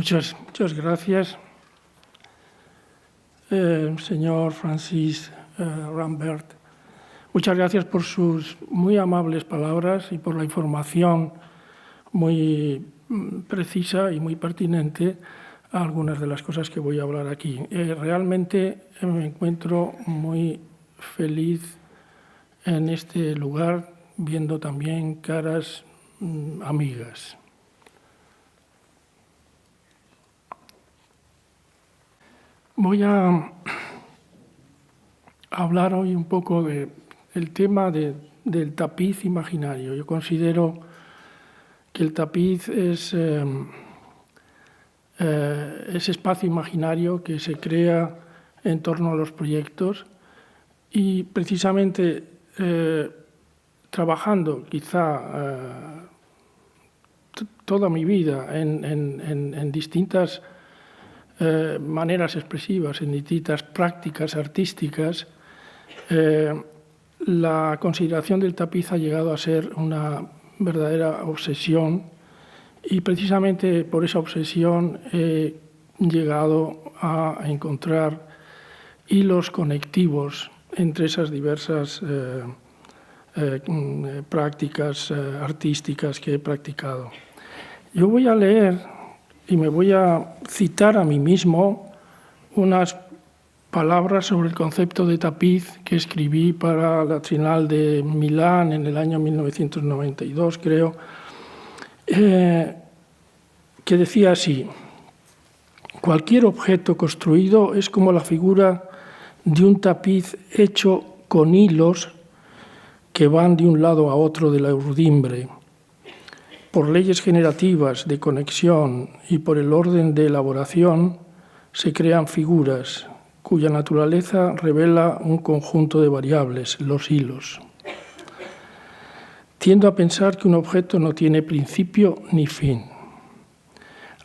Muchas gracias, señor Francis Rambert. Muchas gracias por sus muy amables palabras y por la información muy precisa y muy pertinente a algunas de las cosas que voy a hablar aquí. Realmente me encuentro muy feliz en este lugar, viendo también caras amigas. Voy a hablar hoy un poco del tema del tapiz imaginario. Yo considero que el tapiz es ese espacio imaginario que se crea en torno a los proyectos y precisamente trabajando quizá toda mi vida en distintas maneras expresivas, en distintas prácticas artísticas, la consideración del tapiz ha llegado a ser una verdadera obsesión y precisamente por esa obsesión he llegado a encontrar hilos conectivos entre esas diversas prácticas artísticas que he practicado. Yo voy a leer y me voy a citar a mí mismo unas palabras sobre el concepto de tapiz que escribí para la Trienal de Milán en el año 1992, creo, que decía así: cualquier objeto construido es como la figura de un tapiz hecho con hilos que van de un lado a otro de la urdimbre. Por leyes generativas de conexión y por el orden de elaboración se crean figuras cuya naturaleza revela un conjunto de variables, los hilos. Tiendo a pensar que un objeto no tiene principio ni fin.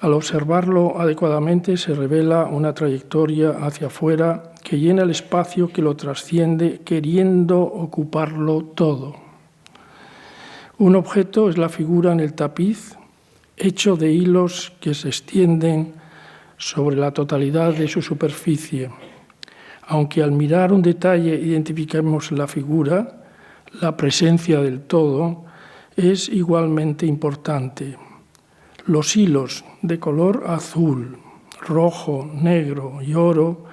Al observarlo adecuadamente se revela una trayectoria hacia afuera que llena el espacio que lo trasciende, queriendo ocuparlo todo. Un objeto es la figura en el tapiz, hecho de hilos que se extienden sobre la totalidad de su superficie. Aunque al mirar un detalle identifiquemos la figura, la presencia del todo es igualmente importante. Los hilos de color azul, rojo, negro y oro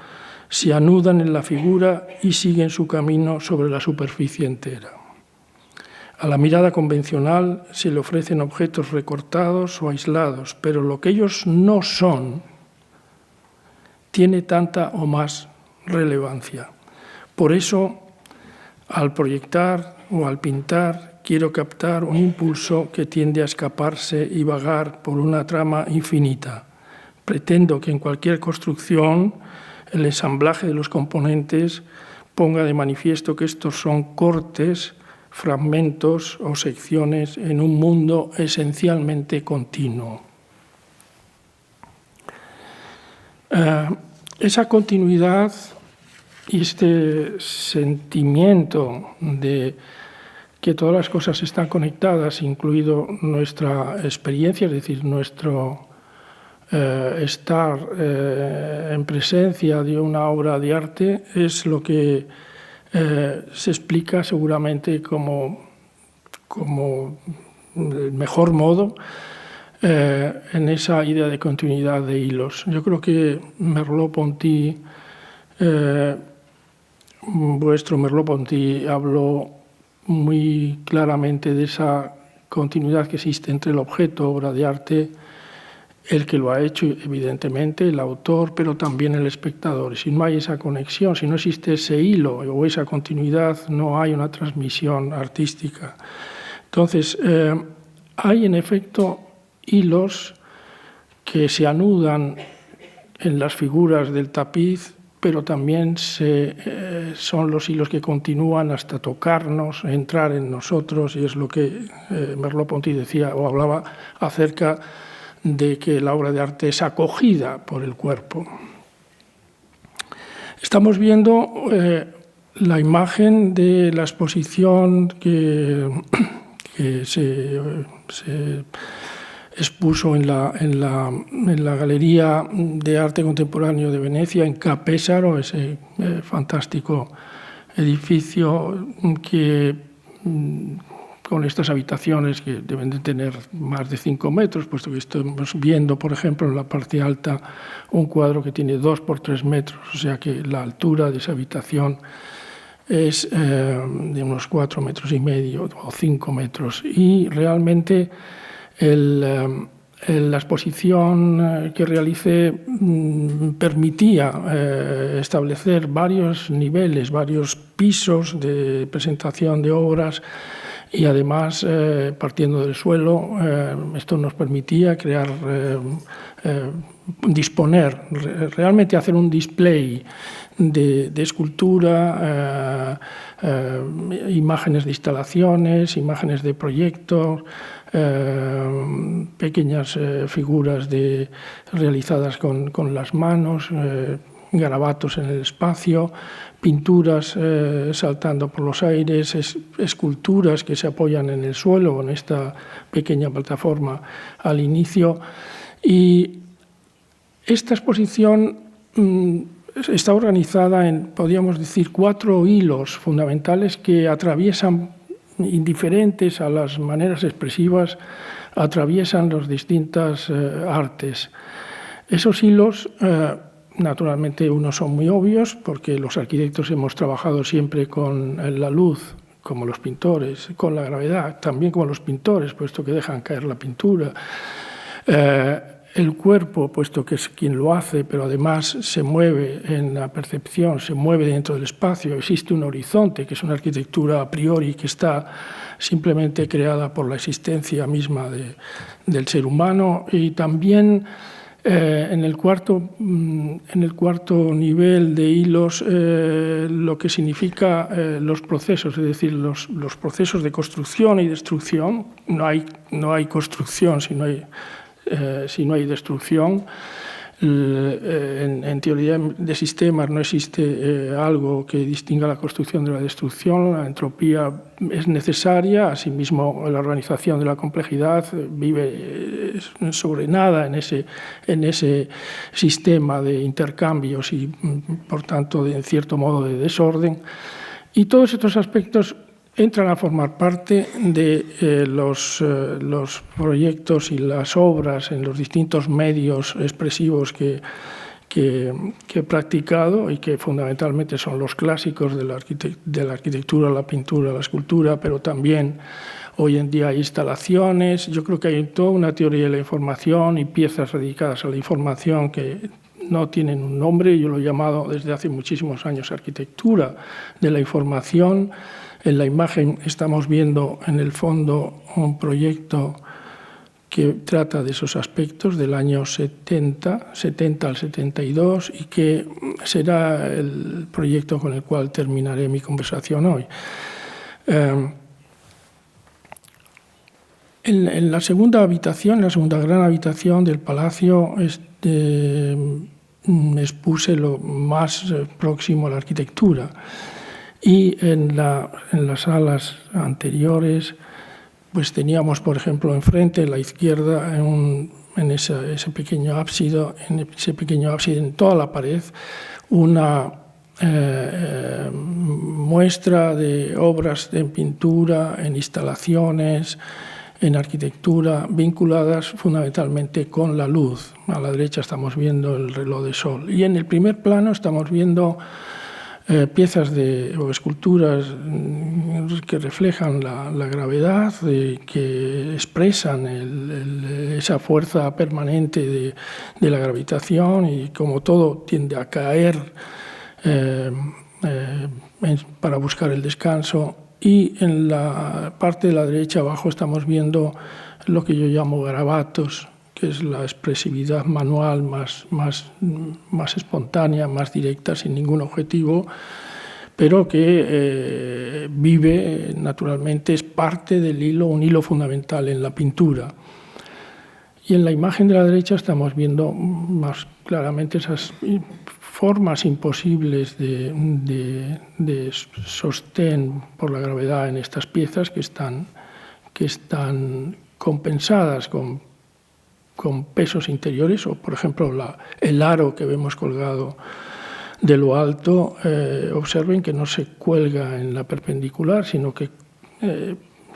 se anudan en la figura y siguen su camino sobre la superficie entera. A la mirada convencional se le ofrecen objetos recortados o aislados, pero lo que ellos no son tiene tanta o más relevancia. Por eso, al proyectar o al pintar, quiero captar un impulso que tiende a escaparse y vagar por una trama infinita. Pretendo que en cualquier construcción el ensamblaje de los componentes ponga de manifiesto que estos son cortes, fragmentos o secciones en un mundo esencialmente continuo. Esa continuidad y este sentimiento de que todas las cosas están conectadas, incluido nuestra experiencia, es decir, nuestro estar en presencia de una obra de arte, es lo que se explica seguramente como el mejor modo en esa idea de continuidad de hilos. Yo creo que Merleau-Ponty, vuestro Merleau-Ponty, habló muy claramente de esa continuidad que existe entre el objeto, obra de arte, el que lo ha hecho, evidentemente, el autor, pero también el espectador. Si no hay esa conexión, si no existe ese hilo o esa continuidad, no hay una transmisión artística. Entonces, hay en efecto hilos que se anudan en las figuras del tapiz, pero también son los hilos que continúan hasta tocarnos, entrar en nosotros, y es lo que Merleau-Ponty decía o hablaba acerca de que la obra de arte es acogida por el cuerpo. Estamos viendo la imagen de la exposición que se expuso en la Galería de Arte Contemporáneo de Venecia, en Ca' Pesaro, ese fantástico edificio que, con estas habitaciones que deben de tener más de 5 metros, puesto que estamos viendo, por ejemplo, en la parte alta un cuadro que tiene 2 por 3 metros, o sea que la altura de esa habitación es de unos 4,5 metros o 5 metros. Y realmente la exposición que realicé permitía establecer varios niveles, varios pisos de presentación de obras, y además, partiendo del suelo, esto nos permitía crear, disponer, realmente hacer un display de escultura, imágenes de instalaciones, imágenes de proyectos, pequeñas figuras realizadas con las manos, garabatos en el espacio, pinturas saltando por los aires, esculturas que se apoyan en el suelo, en esta pequeña plataforma al inicio. Y esta exposición está organizada en, podríamos decir, 4 hilos fundamentales que atraviesan, indiferentes a las maneras expresivas, atraviesan las distintas artes. Esos hilos, naturalmente, unos son muy obvios, porque los arquitectos hemos trabajado siempre con la luz, como los pintores, con la gravedad, también como los pintores, puesto que dejan caer la pintura. El cuerpo, puesto que es quien lo hace, pero además se mueve en la percepción, se mueve dentro del espacio. Existe un horizonte, que es una arquitectura a priori que está simplemente creada por la existencia misma del ser humano. Y también en el cuarto nivel de hilos, lo que significa los procesos, es decir, los procesos de construcción y destrucción. No hay construcción si no hay destrucción. En teoría de sistemas no existe algo que distinga la construcción de la destrucción. La entropía es necesaria, asimismo la organización de la complejidad vive sobre nada en ese sistema de intercambios y, por tanto, en cierto modo de desorden. Y todos estos aspectos entran a formar parte de los proyectos y las obras en los distintos medios expresivos que he practicado, y que fundamentalmente son los clásicos de la arquitectura, la pintura, la escultura, pero también hoy en día hay instalaciones. Yo creo que hay toda una teoría de la información y piezas dedicadas a la información que no tienen un nombre. Yo lo he llamado desde hace muchísimos años arquitectura de la información. En la imagen estamos viendo en el fondo un proyecto que trata de esos aspectos del año 70 al 72, y que será el proyecto con el cual terminaré mi conversación hoy. En la segunda habitación, la segunda gran habitación del palacio, expuse lo más próximo a la arquitectura. Y en las salas anteriores, pues teníamos, por ejemplo, enfrente, a la izquierda, en ese pequeño ábside, en toda la pared, una muestra de obras en pintura, en instalaciones, en arquitectura, vinculadas fundamentalmente con la luz. A la derecha estamos viendo el reloj de sol. Y en el primer plano estamos viendo piezas o esculturas que reflejan la gravedad, que expresan esa fuerza permanente de la gravitación, y como todo tiende a caer para buscar el descanso. Y en la parte de la derecha abajo estamos viendo lo que yo llamo garabatos, que es la expresividad manual más espontánea, más directa, sin ningún objetivo, pero que vive naturalmente, es parte del hilo, un hilo fundamental en la pintura. Y en la imagen de la derecha estamos viendo más claramente esas formas imposibles de sostén por la gravedad en estas piezas, que están compensadas con con pesos interiores, o por ejemplo el aro que vemos colgado de lo alto, observen que no se cuelga en la perpendicular, sino que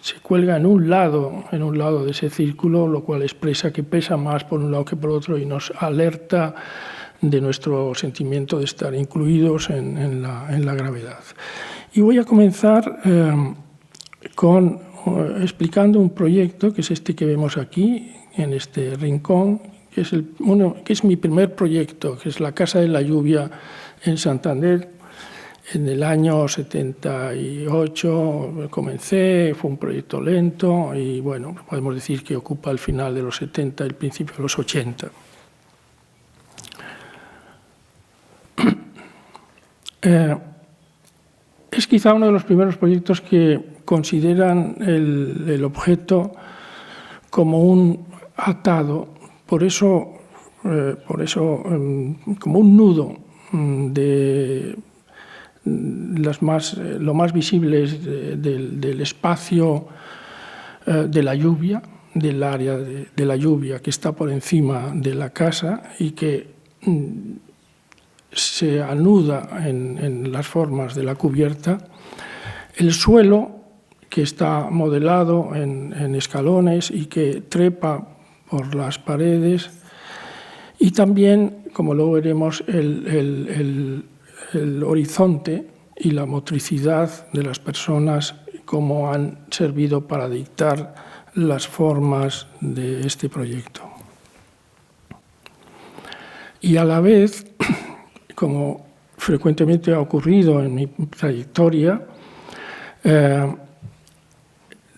se cuelga en un lado de ese círculo, lo cual expresa que pesa más por un lado que por otro y nos alerta de nuestro sentimiento de estar incluidos en la gravedad. Y voy a comenzar explicando un proyecto, que es este que vemos aquí, en este rincón, que es mi primer proyecto, que es la Casa de la Lluvia en Santander. En el año 78 comencé, fue un proyecto lento y bueno, podemos decir que ocupa el final de los 70 y el principio de los 80. Es quizá uno de los primeros proyectos que consideran el objeto como un atado, por eso como un nudo de lo más visible del espacio de la lluvia, del área de la lluvia que está por encima de la casa y que se anuda en las formas de la cubierta, el suelo que está modelado en escalones y que trepa por las paredes, y también, como luego veremos, el horizonte y la motricidad de las personas, como han servido para dictar las formas de este proyecto. Y a la vez, como frecuentemente ha ocurrido en mi trayectoria,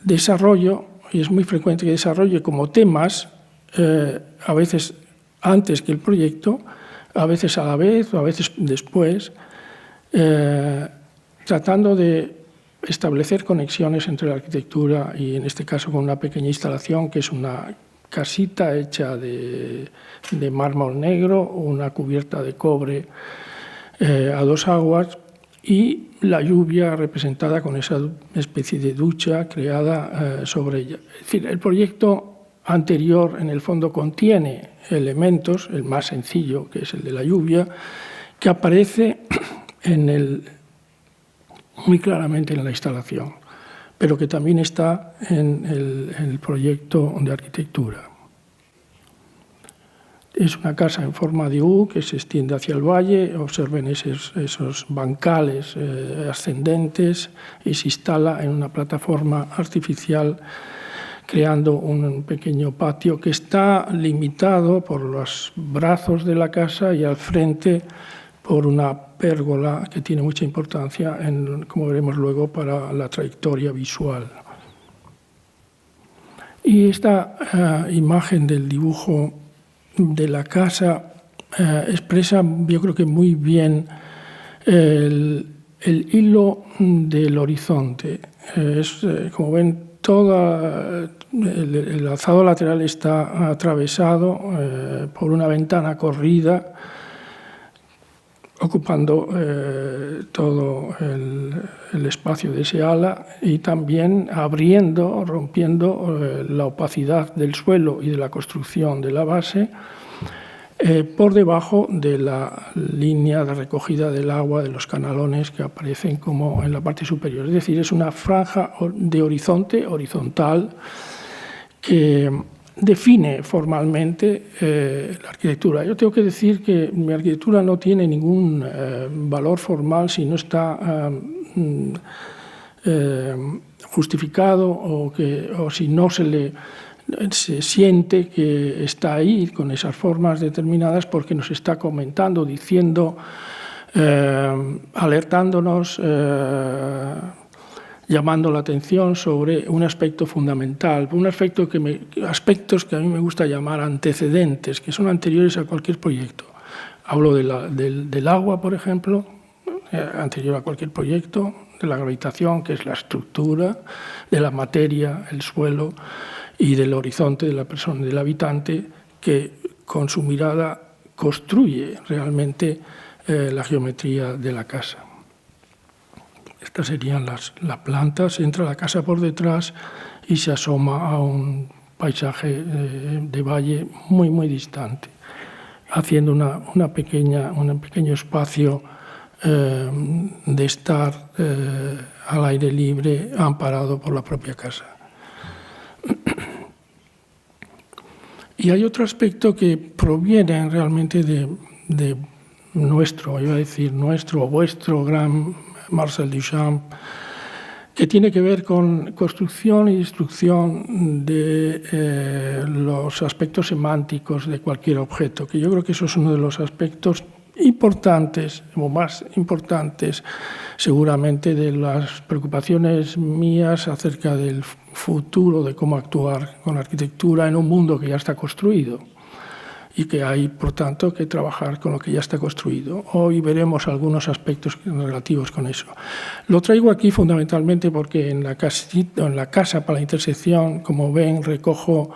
desarrollo, y es muy frecuente que desarrolle como temas, a veces antes que el proyecto, a veces a la vez o a veces después, tratando de establecer conexiones entre la arquitectura y, en este caso, con una pequeña instalación que es una casita hecha de mármol negro, una cubierta de cobre a dos aguas y la lluvia representada con esa especie de ducha creada sobre ella. Es decir, el proyecto anterior, en el fondo, contiene elementos, el más sencillo, que es el de la lluvia, que aparece muy claramente en la instalación, pero que también está en el proyecto de arquitectura. Es una casa en forma de U que se extiende hacia el valle, observen esos bancales ascendentes, y se instala en una plataforma artificial creando un pequeño patio que está limitado por los brazos de la casa y al frente por una pérgola que tiene mucha importancia, como veremos luego, para la trayectoria visual. Y esta imagen del dibujo de la casa expresa, yo creo que muy bien, el hilo del horizonte. Como ven, todo el alzado lateral está atravesado por una ventana corrida, ocupando todo el espacio de ese ala y también rompiendo la opacidad del suelo y de la construcción de la base por debajo de la línea de recogida del agua de los canalones que aparecen como en la parte superior. Es decir, es una franja de horizonte horizontal que define formalmente la arquitectura. Yo tengo que decir que mi arquitectura no tiene ningún valor formal si no está justificado o si no se siente que está ahí con esas formas determinadas, porque nos está comentando, diciendo, alertándonos, llamando la atención sobre un aspecto fundamental, aspectos que a mí me gusta llamar antecedentes, que son anteriores a cualquier proyecto. Hablo del agua, por ejemplo, anterior a cualquier proyecto, de la gravitación, que es la estructura, de la materia, el suelo, y del horizonte de la persona, del habitante, que con su mirada construye realmente la geometría de la casa. Estas serían las plantas. Entra la casa por detrás y se asoma a un paisaje de valle muy distante, haciendo un pequeño espacio de estar al aire libre, amparado por la propia casa. Y hay otro aspecto que proviene realmente de nuestro, iba a decir nuestro o vuestro gran Marcel Duchamp, que tiene que ver con construcción y destrucción de los aspectos semánticos de cualquier objeto, que yo creo que eso es uno de los aspectos importantes, o más importantes, seguramente, de las preocupaciones mías acerca del futuro, de cómo actuar con la arquitectura en un mundo que ya está construido y que hay, por tanto, que trabajar con lo que ya está construido. Hoy veremos algunos aspectos relativos con eso. Lo traigo aquí fundamentalmente porque en la casa para la intersección, como ven, recojo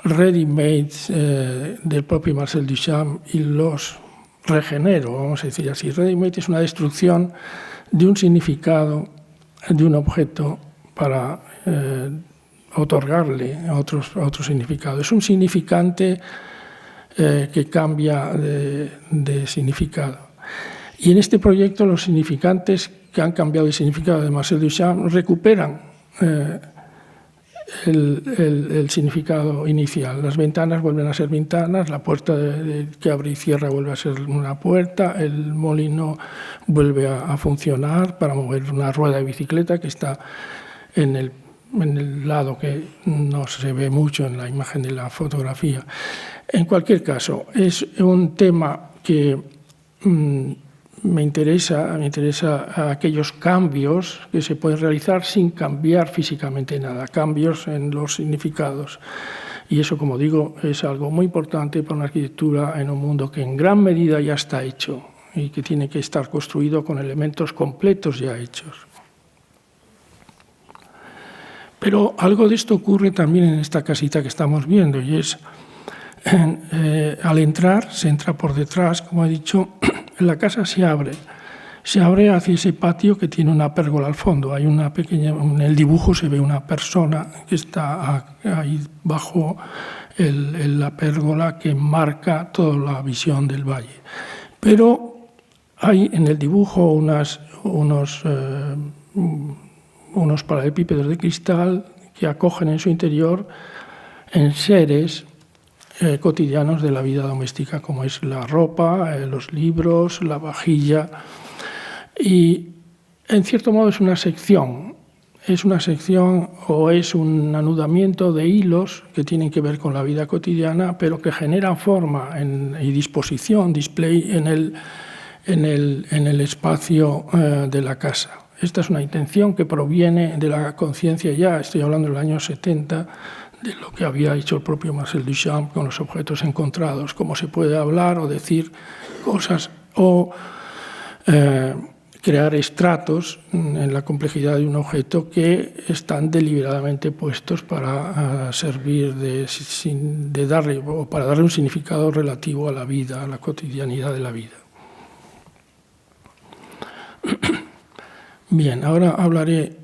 ready-mades del propio Marcel Duchamp y los regenero, vamos a decir así. Ready-made es una destrucción de un significado de un objeto para otorgarle otro significado. Es un significante que cambia de significado. Y en este proyecto los significantes que han cambiado de significado de Marcel Duchamp recuperan el significado inicial. Las ventanas vuelven a ser ventanas, la puerta que abre y cierra vuelve a ser una puerta, el molino vuelve a funcionar para mover una rueda de bicicleta que está en el lado que no se ve mucho en la imagen de la fotografía. En cualquier caso, es un tema que me interesa aquellos cambios que se pueden realizar sin cambiar físicamente nada, cambios en los significados. Y eso, como digo, es algo muy importante para una arquitectura en un mundo que en gran medida ya está hecho y que tiene que estar construido con elementos completos ya hechos. Pero algo de esto ocurre también en esta casita que estamos viendo, y es, al entrar, se entra por detrás, como he dicho, la casa se abre hacia ese patio que tiene una pérgola al fondo. Hay una pequeña, en el dibujo se ve una persona que está ahí bajo la pérgola que marca toda la visión del valle. Pero hay en el dibujo unos paralelepípedos de cristal que acogen en su interior enseres cotidianos de la vida doméstica, como es la ropa, los libros, la vajilla. Y, en cierto modo, es una sección o es un anudamiento de hilos que tienen que ver con la vida cotidiana, pero que generan forma y disposición, display en el espacio de la casa. Esta es una intención que proviene de la conciencia ya, estoy hablando de los años 70, de lo que había hecho el propio Marcel Duchamp con los objetos encontrados, cómo se puede hablar o decir cosas o crear estratos en la complejidad de un objeto que están deliberadamente puestos para servir de darle un significado relativo a la vida, a la cotidianidad de la vida. Bien, ahora hablaré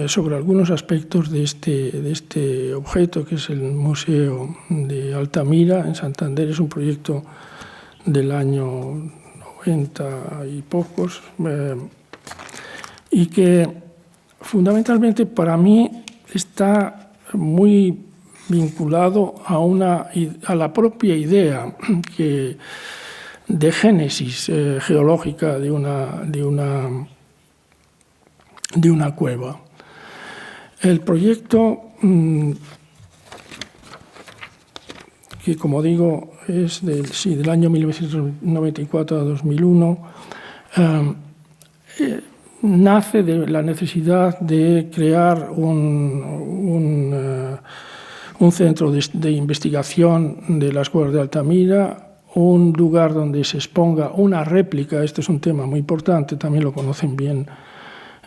sobre algunos aspectos de este objeto, que es el Museo de Altamira, en Santander. Es un proyecto del año 90 y pocos, y que fundamentalmente para mí está muy vinculado a la propia idea de génesis geológica de una cueva. El proyecto, que como digo es del año 1994 a 2001, nace de la necesidad de crear un centro de investigación de las cuevas de Altamira, un lugar donde se exponga una réplica. Este es un tema muy importante, también lo conocen bien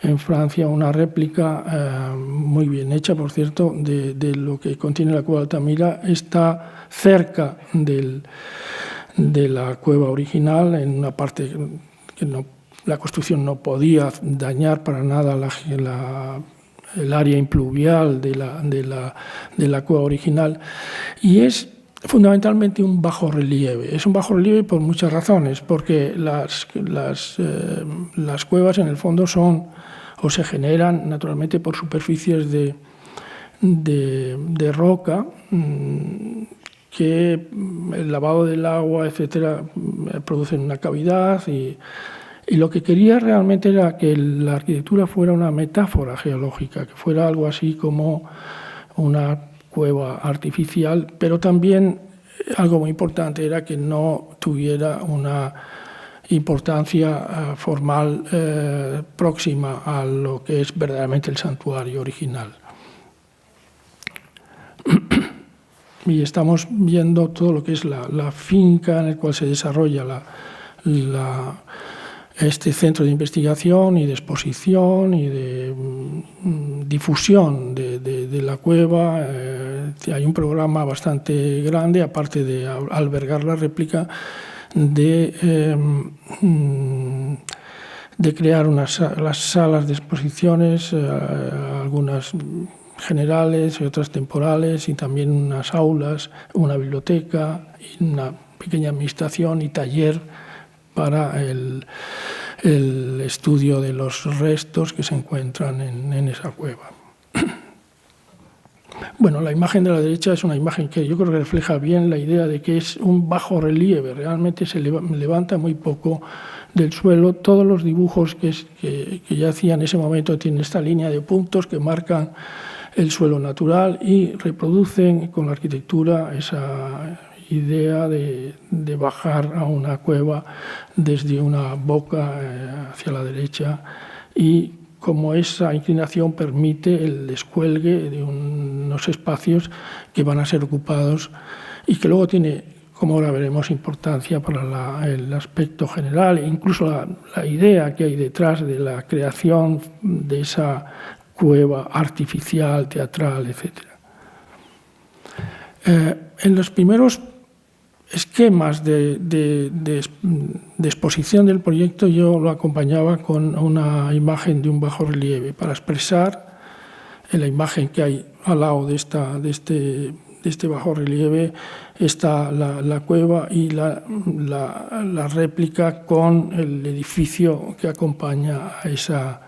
en Francia, una réplica muy bien hecha, por cierto, de lo que contiene la cueva de Altamira. Está cerca de la cueva original, en una parte que la construcción no podía dañar para nada el área impluvial de la cueva original, y es fundamentalmente un bajo relieve. Es un bajo relieve por muchas razones, porque las cuevas en el fondo son o se generan naturalmente por superficies de roca, que el lavado del agua, etcétera, producen una cavidad, y lo que quería realmente era que la arquitectura fuera una metáfora geológica, que fuera algo así como una cueva artificial, pero también algo muy importante era que no tuviera una importancia formal próxima a lo que es verdaderamente el santuario original. Y estamos viendo todo lo que es la finca en la cual se desarrolla este centro de investigación y de exposición y de difusión de la cueva. Hay un programa bastante grande, aparte de albergar la réplica, de crear las salas de exposiciones, algunas generales y otras temporales, y también unas aulas, una biblioteca, y una pequeña administración y taller para el estudio de los restos que se encuentran en esa cueva. Bueno, la imagen de la derecha es una imagen que yo creo que refleja bien la idea de que es un bajo relieve, realmente se levanta muy poco del suelo. Todos los dibujos que ya hacía en ese momento tienen esta línea de puntos que marcan el suelo natural y reproducen con la arquitectura esa idea de bajar a una cueva desde una boca hacia la derecha, y como esa inclinación permite el descuelgue de unos espacios que van a ser ocupados y que luego tiene, como ahora veremos, importancia para el aspecto general e incluso la idea que hay detrás de la creación de esa cueva artificial, teatral, etc. En los primeros esquemas de exposición del proyecto yo lo acompañaba con una imagen de un bajo relieve para expresar en la imagen que hay al lado de este bajo relieve está la cueva y la réplica con el edificio que acompaña a esa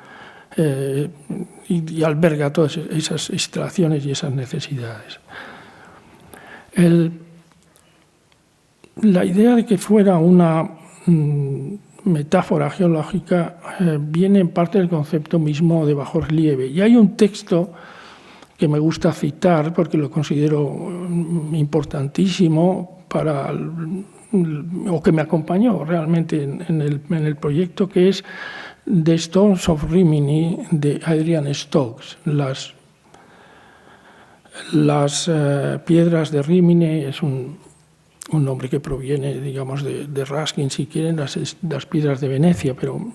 y alberga todas esas instalaciones y esas necesidades. La idea de que fuera una metáfora geológica viene en parte del concepto mismo de bajo relieve. Y hay un texto que me gusta citar porque lo considero importantísimo o que me acompañó realmente en el proyecto, que es The Stones of Rimini de Adrian Stokes. Las piedras de Rimini es un nombre que proviene, digamos, de Ruskin, si quieren, las piedras de Venecia, pero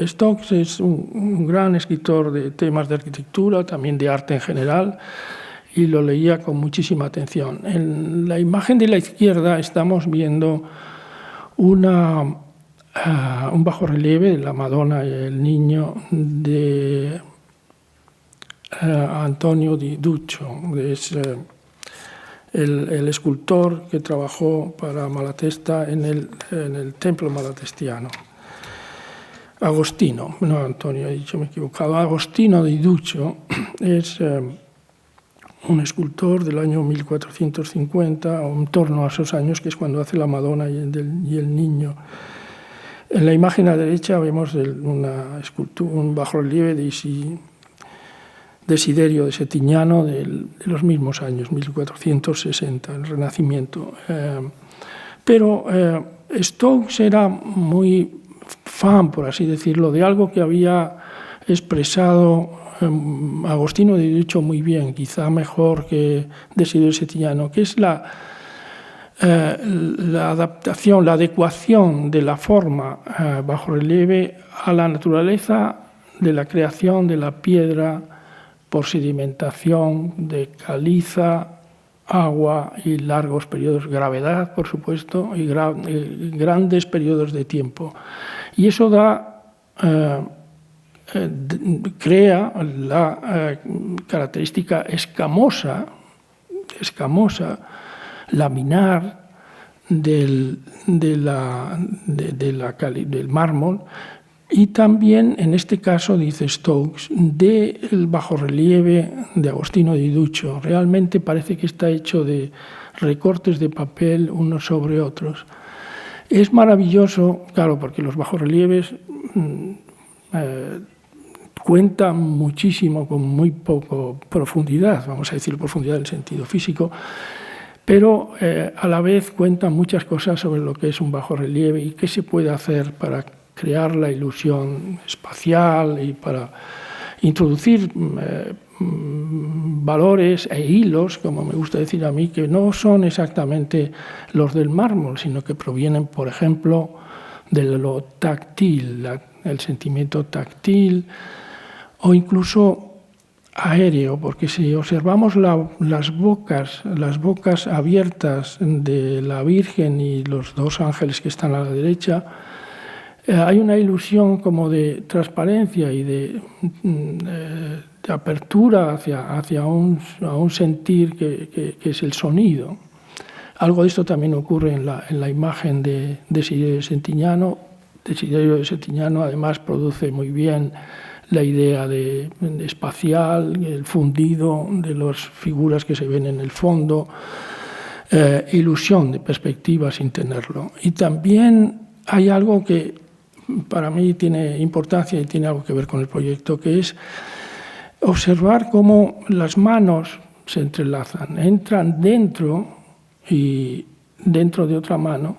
Stokes es un gran escritor de temas de arquitectura, también de arte en general, y lo leía con muchísima atención. En la imagen de la izquierda estamos viendo un bajo relieve de la Madonna y el Niño de Antonio Di Duccio, es el escultor que trabajó para Malatesta en el templo malatestiano. Agostino, no Antonio, he dicho, me he equivocado. Agostino Di Duccio es un escultor del año 1450, o en torno a esos años, que es cuando hace la Madonna y el Niño. En la imagen a la derecha vemos una escultura, un bajorrelieve de Desiderio de Settignano de los mismos años, 1460, el Renacimiento. Pero Stokes era muy fan, por así decirlo, de algo que había expresado Agostino Di Duccio muy bien, quizá mejor que Desiderio de Settignano, que es la adaptación, la adecuación de la forma bajorrelieve a la naturaleza de la creación de la piedra por sedimentación de caliza, agua y largos periodos, gravedad, por supuesto, y grandes periodos de tiempo. Y eso da crea la característica escamosa, laminar del mármol, y también, en este caso, dice Stokes, del bajorrelieve de Agostino di Duccio. Realmente parece que está hecho de recortes de papel unos sobre otros. Es maravilloso, claro, porque los bajorrelieves cuentan muchísimo con muy poco profundidad, vamos a decir profundidad en el sentido físico, pero a la vez cuentan muchas cosas sobre lo que es un bajorrelieve y qué se puede hacer para crear la ilusión espacial y para introducir valores e hilos, como me gusta decir a mí, que no son exactamente los del mármol, sino que provienen, por ejemplo, de lo táctil, el sentimiento táctil o incluso aéreo, porque si observamos las bocas abiertas de la Virgen y los dos ángeles que están a la derecha, hay una ilusión como de transparencia y de apertura hacia un sentir que es el sonido. Algo de esto también ocurre en la imagen de Desiderio de Settignano. Desiderio de Settignano además produce muy bien la idea de espacial, el fundido de las figuras que se ven en el fondo, ilusión de perspectiva sin tenerlo. Y también hay algo que para mí tiene importancia y tiene algo que ver con el proyecto, que es observar cómo las manos se entrelazan, entran dentro y dentro de otra mano,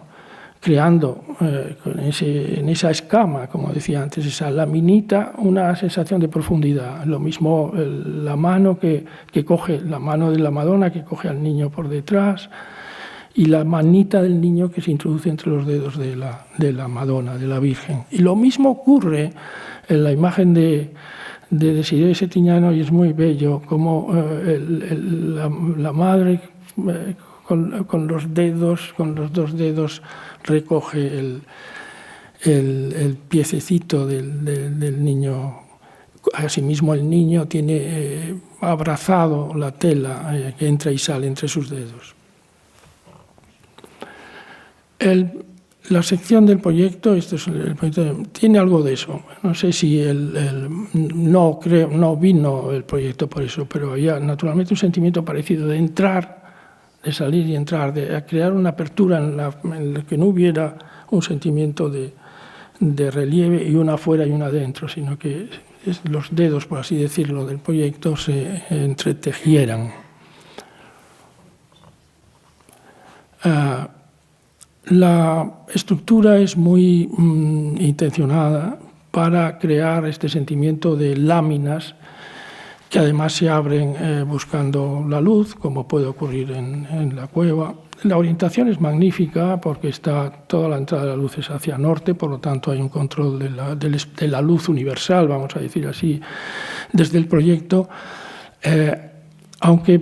creando en esa escama, como decía antes, esa laminita, una sensación de profundidad. Lo mismo la mano que coge, la mano de la Madonna que coge al niño por detrás, y la manita del niño que se introduce entre los dedos de la Madonna, de la Virgen. Y lo mismo ocurre en la imagen de Desiderio de Settignano, y es muy bello, como la madre con los dos dedos, recoge el piececito del niño. Asimismo, el niño tiene abrazado la tela que entra y sale entre sus dedos. La sección del proyecto, tiene algo de eso. No sé si no vino el proyecto por eso, pero había naturalmente un sentimiento parecido de entrar, de salir y entrar, de crear una apertura en la que no hubiera un sentimiento de relieve y una afuera y una adentro, sino que los dedos, por así decirlo, del proyecto se entretejieran. La estructura es muy intencionada para crear este sentimiento de láminas que además se abren buscando la luz, como puede ocurrir en la cueva. La orientación es magnífica porque toda la entrada de la luz es hacia norte, por lo tanto hay un control de la luz universal, vamos a decir así, desde el proyecto. Aunque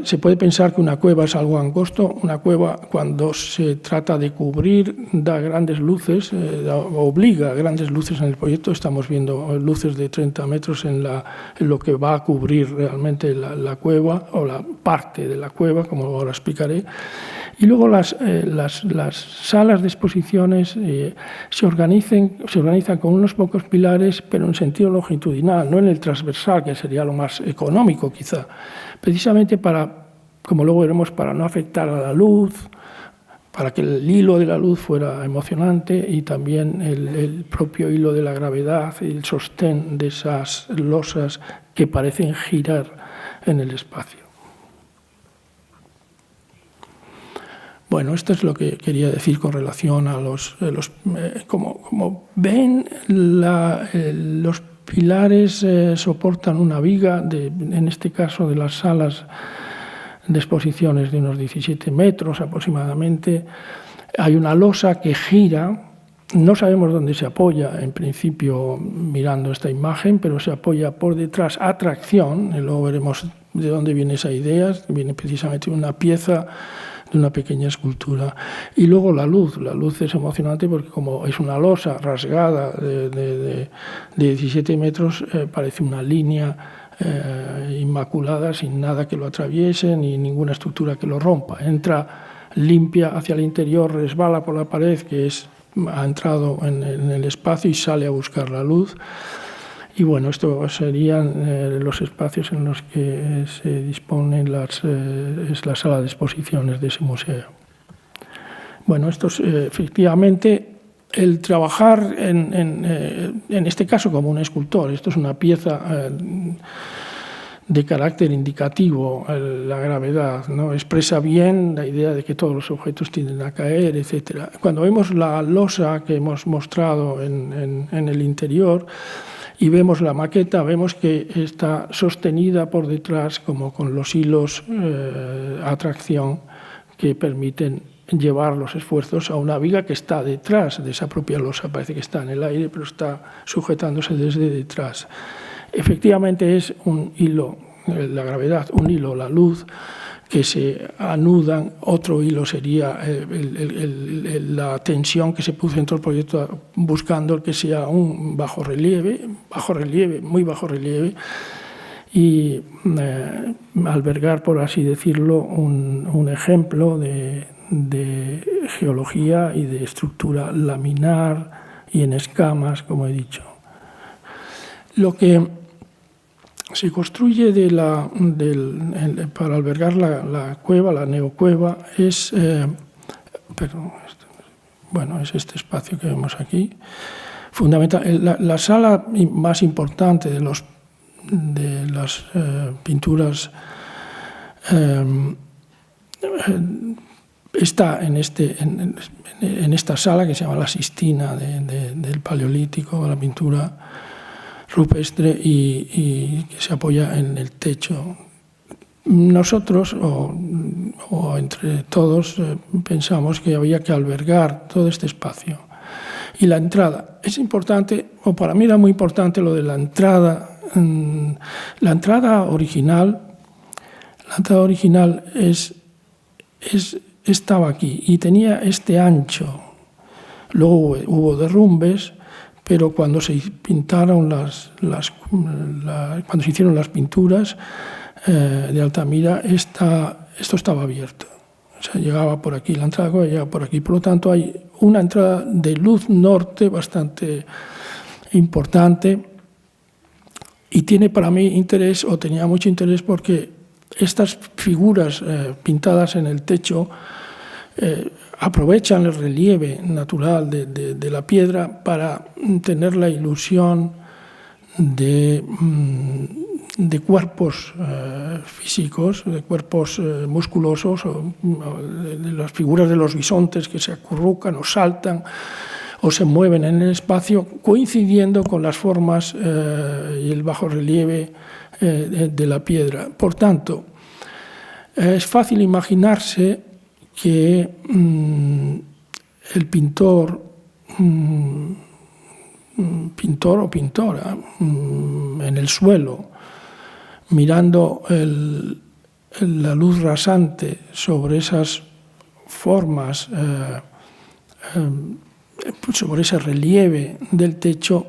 se puede pensar que una cueva es algo angosto, una cueva cuando se trata de cubrir da grandes luces, obliga a grandes luces en el proyecto. Estamos viendo luces de 30 metros en lo que va a cubrir realmente la cueva o la parte de la cueva, como ahora explicaré. Y luego las salas de exposiciones se organizan con unos pocos pilares, pero en sentido longitudinal, no en el transversal, que sería lo más económico quizá, precisamente como luego veremos, para no afectar a la luz, para que el hilo de la luz fuera emocionante y también el propio hilo de la gravedad y el sostén de esas losas que parecen girar en el espacio. Bueno, esto es lo que quería decir con relación a como ven, los pilares soportan una viga, en este caso de las salas de exposiciones de unos 17 metros aproximadamente. Hay una losa que gira, no sabemos dónde se apoya, en principio mirando esta imagen, pero se apoya por detrás a tracción, y luego veremos de dónde viene esa idea. Viene precisamente una pieza una pequeña escultura. Y luego la luz es emocionante porque como es una losa rasgada de 17 metros, parece una línea inmaculada, sin nada que lo atraviese ni ninguna estructura que lo rompa. Entra limpia hacia el interior, resbala por la pared, ha entrado en el espacio y sale a buscar la luz. Y bueno, estos serían los espacios en los que se disponen es la sala de exposiciones de ese museo. Bueno, esto es efectivamente el trabajar en este caso como un escultor. Esto es una pieza de carácter indicativo, la gravedad, ¿no? Expresa bien la idea de que todos los objetos tienden a caer, etc. Cuando vemos la losa que hemos mostrado en el interior, y vemos la maqueta, vemos que está sostenida por detrás como con los hilos a tracción que permiten llevar los esfuerzos a una viga que está detrás de esa propia losa. Parece que está en el aire, pero está sujetándose desde detrás. Efectivamente es un hilo, la gravedad, un hilo, la luz, que se anudan. Otro hilo sería la tensión que se puso dentro del proyecto buscando el que sea un bajo relieve, muy bajo relieve, y albergar, por así decirlo, un ejemplo de geología y de estructura laminar y en escamas, como he dicho. Lo que se construye para albergar la cueva, la neocueva, es este espacio que vemos aquí. Fundamental, la sala más importante de las pinturas está en esta sala que se llama la Sistina del Paleolítico, de la pintura rupestre, y que se apoya en el techo. Nosotros, o entre todos, pensamos que había que albergar todo este espacio. Y la entrada es importante, o para mí era muy importante lo de la entrada. La entrada original estaba aquí y tenía este ancho. Luego hubo derrumbes, pero cuando se pintaron cuando se hicieron las pinturas de Altamira, esto estaba abierto. O sea, llegaba por aquí, la entrada llegaba por aquí. Por lo tanto, hay una entrada de luz norte bastante importante y tiene para mí interés, o tenía mucho interés, porque estas figuras pintadas en el techo aprovechan el relieve natural de la piedra para tener la ilusión de cuerpos físicos, de cuerpos musculosos, o de las figuras de los bisontes que se acurrucan o saltan o se mueven en el espacio, coincidiendo con las formas y el bajorrelieve de la piedra. Por tanto, es fácil imaginarse que el pintor o pintora en el suelo, mirando la luz rasante sobre esas formas, sobre ese relieve del techo,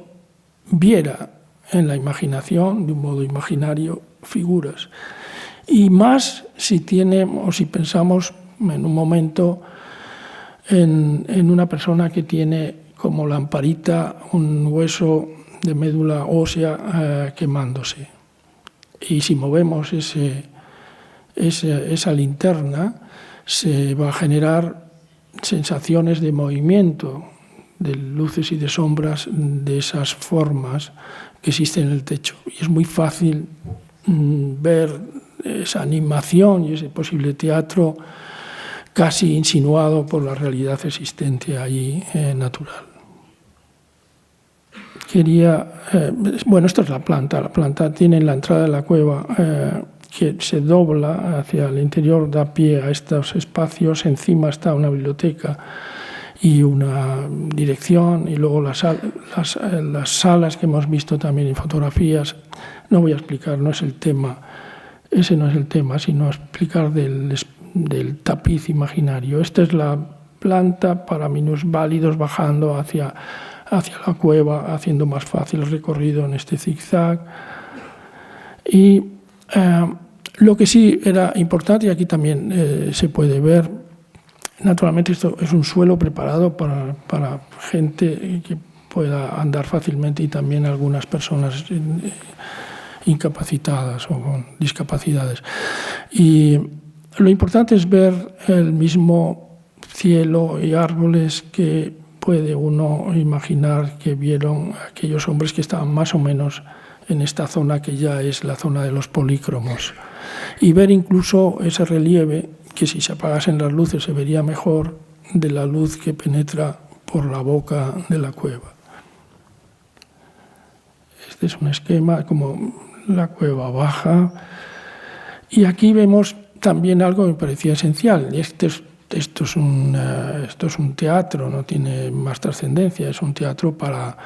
viera en la imaginación, de un modo imaginario, figuras. Y más si pensamos en un momento en una persona que tiene como lamparita un hueso de médula ósea quemándose. Y si movemos esa linterna, se va a generar sensaciones de movimiento, de luces y de sombras de esas formas que existen en el techo. Y es muy fácil ver esa animación y ese posible teatro casi insinuado por la realidad existente allí natural. Esto es la planta. La planta tiene en la entrada de la cueva que se dobla hacia el interior, da pie a estos espacios. Encima está una biblioteca y una dirección, y luego las salas que hemos visto también en fotografías. No voy a explicar, no es el tema. Ese no es el tema, sino explicar del tapiz imaginario. Esta es la planta para minusválidos bajando hacia la cueva, haciendo más fácil el recorrido en este zigzag. Y lo que sí era importante, y aquí también se puede ver, naturalmente esto es un suelo preparado para gente que pueda andar fácilmente y también algunas personas incapacitadas o con discapacidades. Y lo importante es ver el mismo cielo y árboles que puede uno imaginar que vieron aquellos hombres que estaban más o menos en esta zona que ya es la zona de los polícromos. Y ver incluso ese relieve que si se apagasen las luces se vería mejor de la luz que penetra por la boca de la cueva. Este es un esquema como la cueva baja. Y aquí vemos también algo que me parecía esencial. Esto es un teatro, no tiene más trascendencia, es un teatro para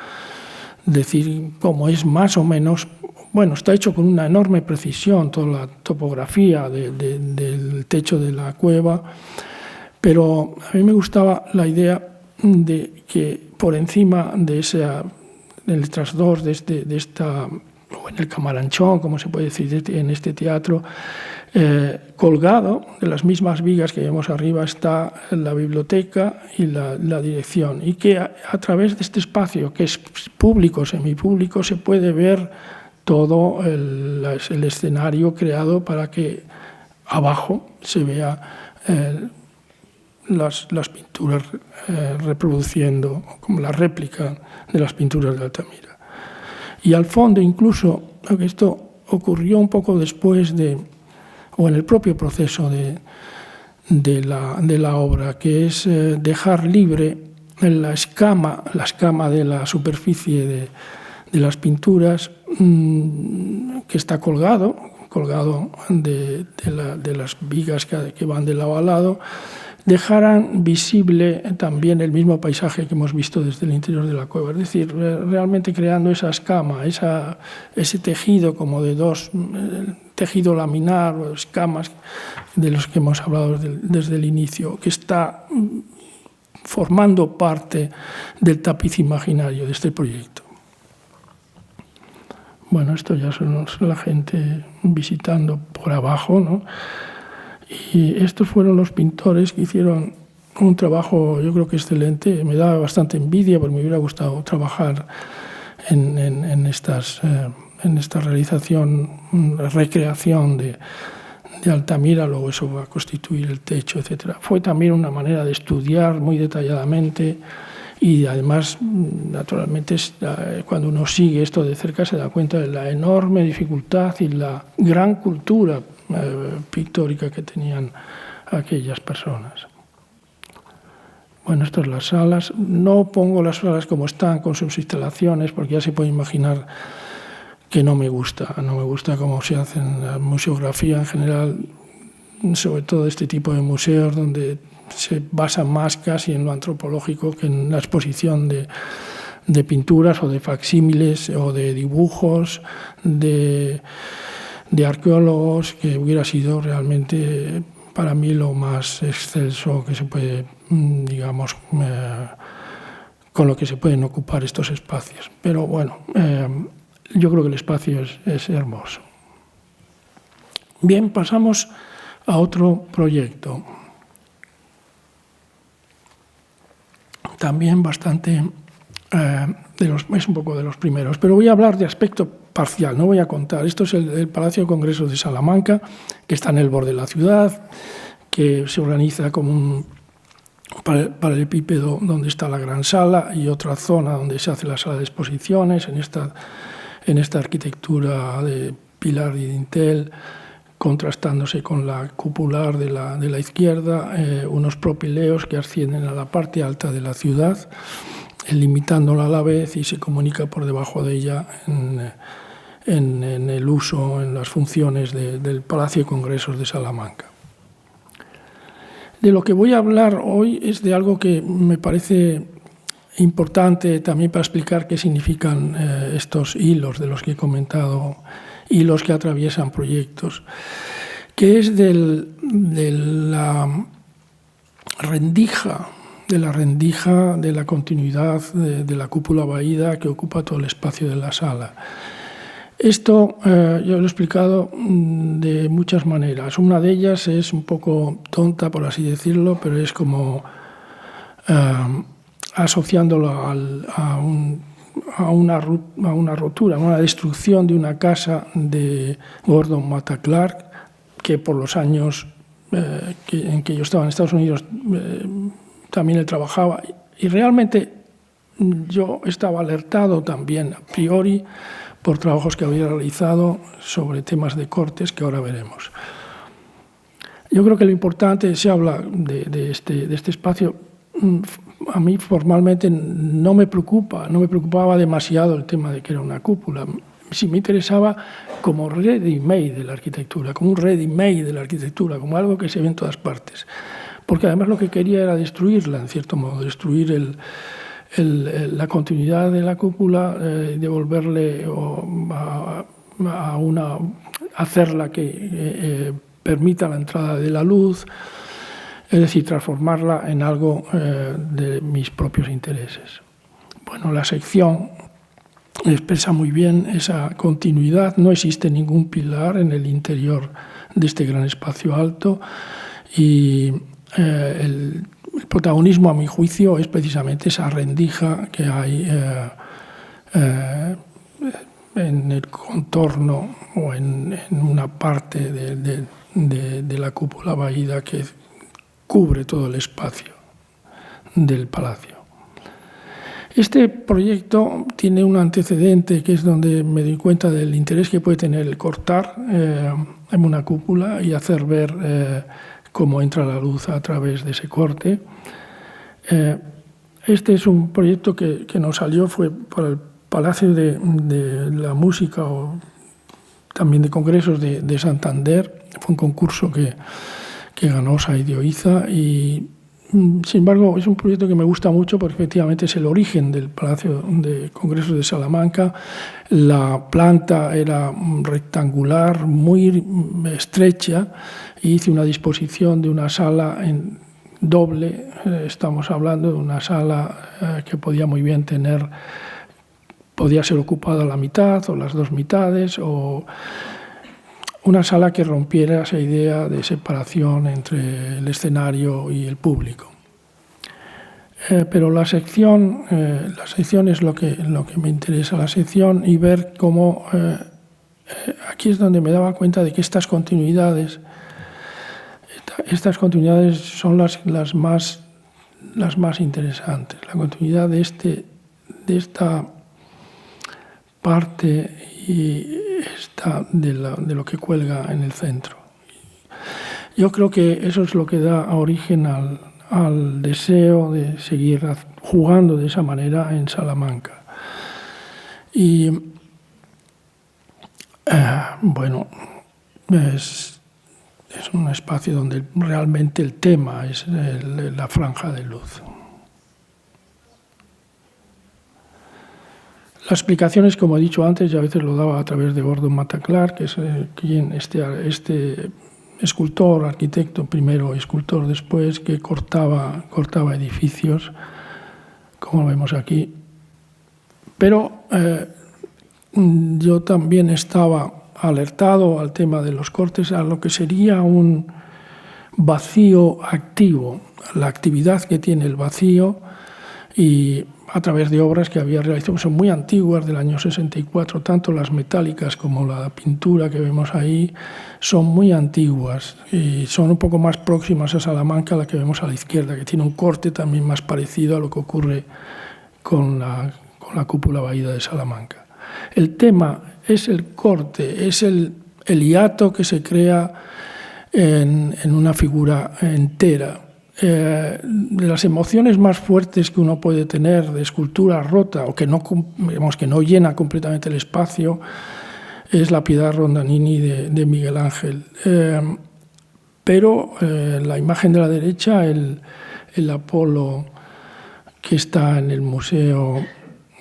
decir cómo es más o menos. Bueno, está hecho con una enorme precisión, toda la topografía del techo de la cueva, pero a mí me gustaba la idea de que por encima de del trasdós de esta, o en el camaranchón, como se puede decir en este teatro, colgado de las mismas vigas que vemos arriba está la biblioteca y la dirección, y que a través de este espacio, que es público, semipúblico, se puede ver todo el escenario creado para que abajo se vea las pinturas reproduciendo, como la réplica de las pinturas de Altamira. Y al fondo incluso, aunque esto ocurrió un poco después o en el propio proceso de la obra, que es dejar libre la escama de la superficie de las pinturas, que está colgado de las vigas que van de lado a lado, dejaran visible también el mismo paisaje que hemos visto desde el interior de la cueva. Es decir, realmente creando esa escama, ese tejido como de dos, tejido laminar o escamas de los que hemos hablado desde el inicio, que está formando parte del tapiz imaginario de este proyecto. Bueno, esto ya son la gente visitando por abajo, ¿no? Y estos fueron los pintores que hicieron un trabajo, yo creo que excelente. Me daba bastante envidia porque me hubiera gustado trabajar en esta recreación de Altamira. Luego eso va a constituir el techo, etc. Fue también una manera de estudiar muy detalladamente. Y además, naturalmente, cuando uno sigue esto de cerca se da cuenta de la enorme dificultad y la gran cultura pictórica que tenían aquellas personas. Bueno, estas son las salas. No pongo las salas como están con sus instalaciones porque ya se puede imaginar que no me gusta. No me gusta cómo se hace en la museografía en general, sobre todo este tipo de museos donde se basa más casi en lo antropológico que en la exposición de pinturas o de facsímiles o de dibujos de arqueólogos, que hubiera sido realmente para mí lo más excelso que se puede, digamos, con lo que se pueden ocupar estos espacios. Pero bueno, yo creo que el espacio es hermoso. Bien, pasamos a otro proyecto. También bastante, es un poco de los primeros, pero voy a hablar de aspecto parcial, no voy a contar. Esto es el Palacio de Congresos de Salamanca, que está en el borde de la ciudad, que se organiza como un paralelepípedo donde está la gran sala y otra zona donde se hace la sala de exposiciones, en esta arquitectura de pilar y dintel, contrastándose con la cupular de la izquierda, unos propileos que ascienden a la parte alta de la ciudad, limitándola a la vez, y se comunica por debajo de ella en el uso, en las funciones del Palacio de Congresos de Salamanca. De lo que voy a hablar hoy es de algo que me parece importante también para explicar qué significan estos hilos de los que he comentado, hilos que atraviesan proyectos, que es de la rendija de la continuidad de la cúpula vaída que ocupa todo el espacio de la sala. Esto yo lo he explicado de muchas maneras. Una de ellas es un poco tonta, por así decirlo, pero es como asociándolo a una rotura, a una destrucción de una casa de Gordon Matta Clark, que por los años en que yo estaba en Estados Unidos también él trabajaba, y realmente yo estaba alertado también a priori por trabajos que había realizado sobre temas de cortes que ahora veremos. Yo creo que lo importante, se habla de este espacio, a mí formalmente no me preocupaba demasiado el tema de que era una cúpula. Sí me interesaba como ready-made de la arquitectura, como un ready-made de la arquitectura, como algo que se ve en todas partes. Porque además lo que quería era destruirla, en cierto modo, destruir la continuidad de la cúpula, devolverle hacerla que permita la entrada de la luz, es decir, transformarla en algo de mis propios intereses. Bueno, la sección expresa muy bien esa continuidad. No existe ningún pilar en el interior de este gran espacio alto y el protagonismo, a mi juicio, es precisamente esa rendija que hay en el contorno o en una parte de la cúpula vaída que cubre todo el espacio del palacio. Este proyecto tiene un antecedente que es donde me doy cuenta del interés que puede tener el cortar en una cúpula y hacer ver cómo entra la luz a través de ese corte. Este es un proyecto que nos salió, fue por el Palacio de la Música o también de Congresos de Santander. Fue un concurso que ganó Said Oiza y, sin embargo, es un proyecto que me gusta mucho porque efectivamente es el origen del Palacio de Congresos de Salamanca. La planta era rectangular, muy estrecha, y hice una disposición de una sala en doble. Estamos hablando de una sala que podía muy bien podía ser ocupada la mitad o las dos mitades, o una sala que rompiera esa idea de separación entre el escenario y el público. Pero la sección es lo que me interesa, la sección, y ver cómo aquí es donde me daba cuenta de que estas continuidades son las más interesantes. La continuidad de esta parte y de lo que cuelga en el centro. Yo creo que eso es lo que da origen al deseo de seguir jugando de esa manera en Salamanca. Y bueno, es un espacio donde realmente el tema es la franja de luz. Las explicaciones, como he dicho antes, ya a veces lo daba a través de Gordon Matta Clark, que es quien este escultor, arquitecto primero, escultor después, que cortaba edificios, como vemos aquí. Pero yo también estaba alertado al tema de los cortes, a lo que sería un vacío activo, la actividad que tiene el vacío, y a través de obras que había realizado, son muy antiguas, del año 64, tanto las metálicas como la pintura que vemos ahí son muy antiguas y son un poco más próximas a Salamanca, la que vemos a la izquierda, que tiene un corte también más parecido a lo que ocurre con la cúpula vaída de Salamanca. El tema es el corte, es el hiato que se crea en una figura entera. De las emociones más fuertes que uno puede tener de escultura rota o que no llena completamente el espacio es la Piedad Rondanini de Miguel Ángel. Pero la imagen de la derecha, el Apolo que está en el museo,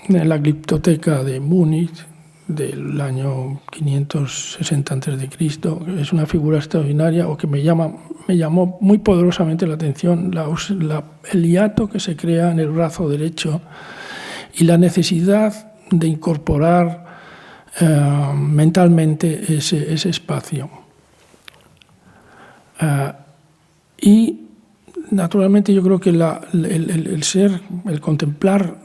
en la Gliptoteca de Múnich, del año 560 a.C. Es una figura extraordinaria o que me llamó muy poderosamente la atención el hiato que se crea en el brazo derecho y la necesidad de incorporar mentalmente ese espacio. Y naturalmente yo creo que el contemplar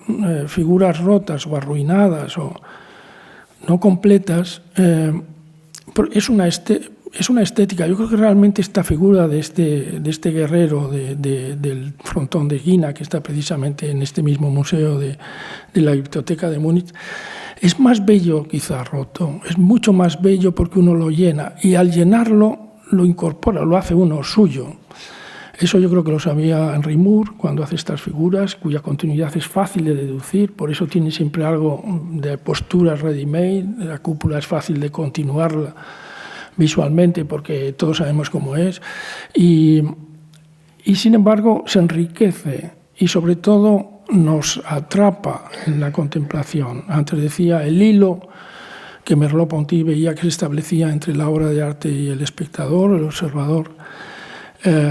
figuras rotas o arruinadas o no completas es una estética. Yo creo que realmente esta figura de este guerrero del frontón de Guina, que está precisamente en este mismo museo de la Biblioteca de Múnich, es más bello quizá roto, es mucho más bello porque uno lo llena y al llenarlo lo incorpora, lo hace uno suyo. Eso yo creo que lo sabía Henry Moore cuando hace estas figuras, cuya continuidad es fácil de deducir, por eso tiene siempre algo de posturas ready-made, la cúpula es fácil de continuarla visualmente porque todos sabemos cómo es, y sin embargo se enriquece y sobre todo nos atrapa en la contemplación. Antes decía el hilo que Merleau-Ponty veía que se establecía entre la obra de arte y el espectador, el observador,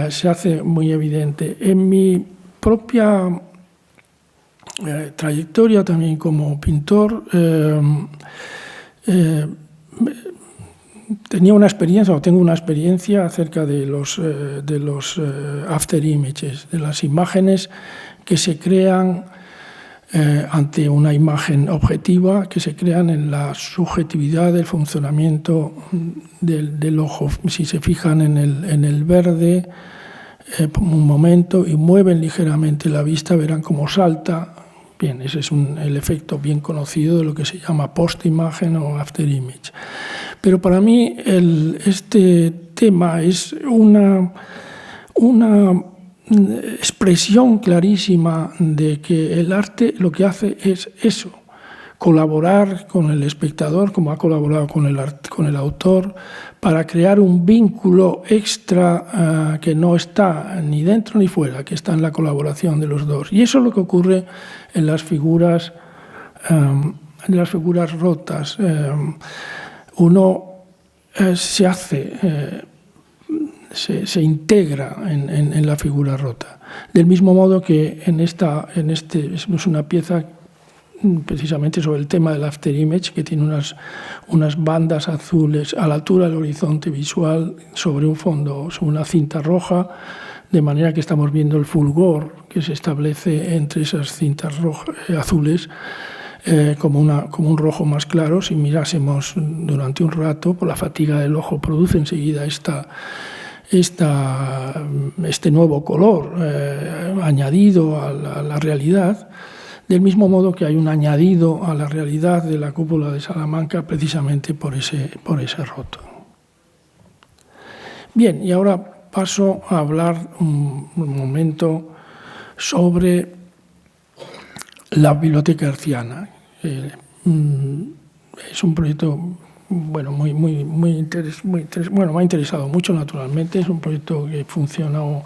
se hace muy evidente. En mi propia trayectoria también como pintor, tengo una experiencia acerca de los after images, de las imágenes que se crean ante una imagen objetiva, que se crean en la subjetividad del funcionamiento del ojo. Si se fijan en el verde un momento y mueven ligeramente la vista, verán cómo salta. Bien, ese es el efecto bien conocido de lo que se llama post-imagen o after image. Pero para mí este tema es una expresión clarísima de que el arte lo que hace es eso, colaborar con el espectador, como ha colaborado con el autor, para crear un vínculo extra que no está ni dentro ni fuera, que está en la colaboración de los dos. Y eso es lo que ocurre en las figuras rotas. Uno se hace... Se integra en la figura rota. Del mismo modo que es una pieza precisamente sobre el tema del after image, que tiene unas bandas azules a la altura del horizonte visual sobre un fondo, sobre una cinta roja, de manera que estamos viendo el fulgor que se establece entre esas cintas azules como un rojo más claro. Si mirásemos durante un rato, por la fatiga del ojo produce enseguida este nuevo color añadido a la realidad, del mismo modo que hay un añadido a la realidad de la cúpula de Salamanca precisamente por ese roto. Bien, y ahora paso a hablar un momento sobre la Biblioteca Hertziana. Es un proyecto bueno, me ha interesado mucho, naturalmente. Es un proyecto que funcionó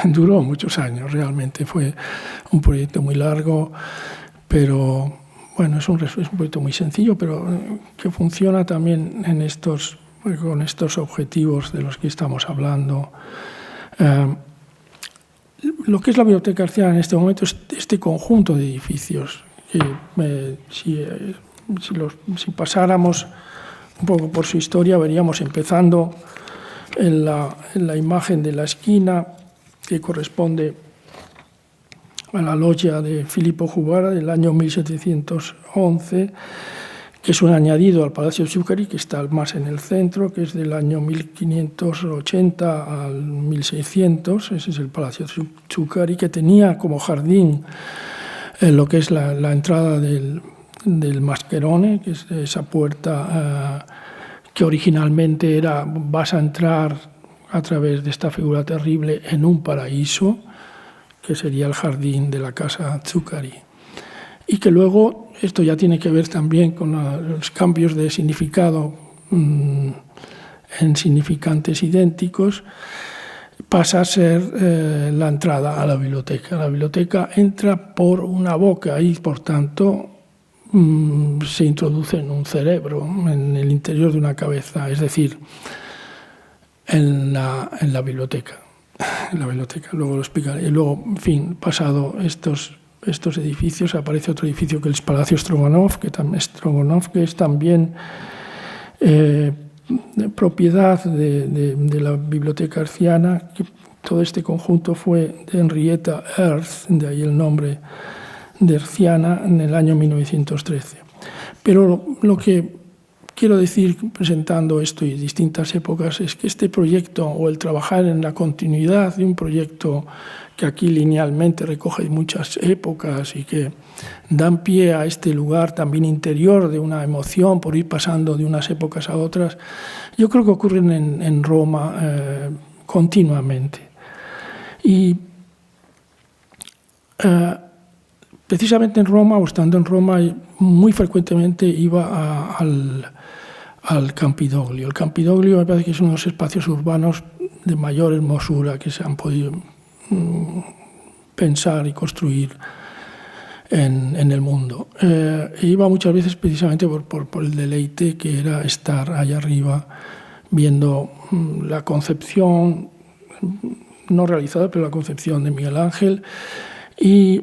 duró muchos años, realmente. Fue un proyecto muy largo, pero bueno, es un proyecto muy sencillo, pero que funciona también con estos objetivos de los que estamos hablando. Lo que es la Biblioteca Hertziana en este momento es este conjunto de edificios que si pasáramos un poco por su historia, veríamos empezando en la imagen de la esquina, que corresponde a la loggia de Filippo Juvara del año 1711, que es un añadido al Palacio Zuccari, que está más en el centro, que es del año 1580 al 1600. Ese es el Palacio Zuccari, que tenía como jardín lo que es la entrada del Mascherone, que es esa puerta que originalmente vas a entrar a través de esta figura terrible en un paraíso, que sería el jardín de la casa Zuccari. Y que luego, esto ya tiene que ver también con los cambios de significado en significantes idénticos, pasa a ser la entrada a la biblioteca. La biblioteca entra por una boca y, por tanto, se introduce en un cerebro, en el interior de una cabeza, es decir, en la biblioteca. En la biblioteca, luego lo explicaré. Y luego, en fin, pasado estos edificios, aparece otro edificio que es el Palacio Stroganov, que es también propiedad de la Biblioteca Hertziana. Que todo este conjunto fue de Henrietta Hertz, de ahí el nombre de Hertziana, en el año 1913. Pero lo que quiero decir, presentando esto y distintas épocas, es que este proyecto, o el trabajar en la continuidad de un proyecto que aquí linealmente recoge muchas épocas y que dan pie a este lugar también interior de una emoción por ir pasando de unas épocas a otras, yo creo que ocurren en Roma continuamente. Y precisamente en Roma, o estando en Roma, muy frecuentemente iba al Campidoglio. El Campidoglio me parece que es uno de los espacios urbanos de mayor hermosura que se han podido pensar y construir en el mundo. Iba muchas veces precisamente por el deleite que era estar allá arriba viendo la concepción, no realizada, pero la concepción de Miguel Ángel. Y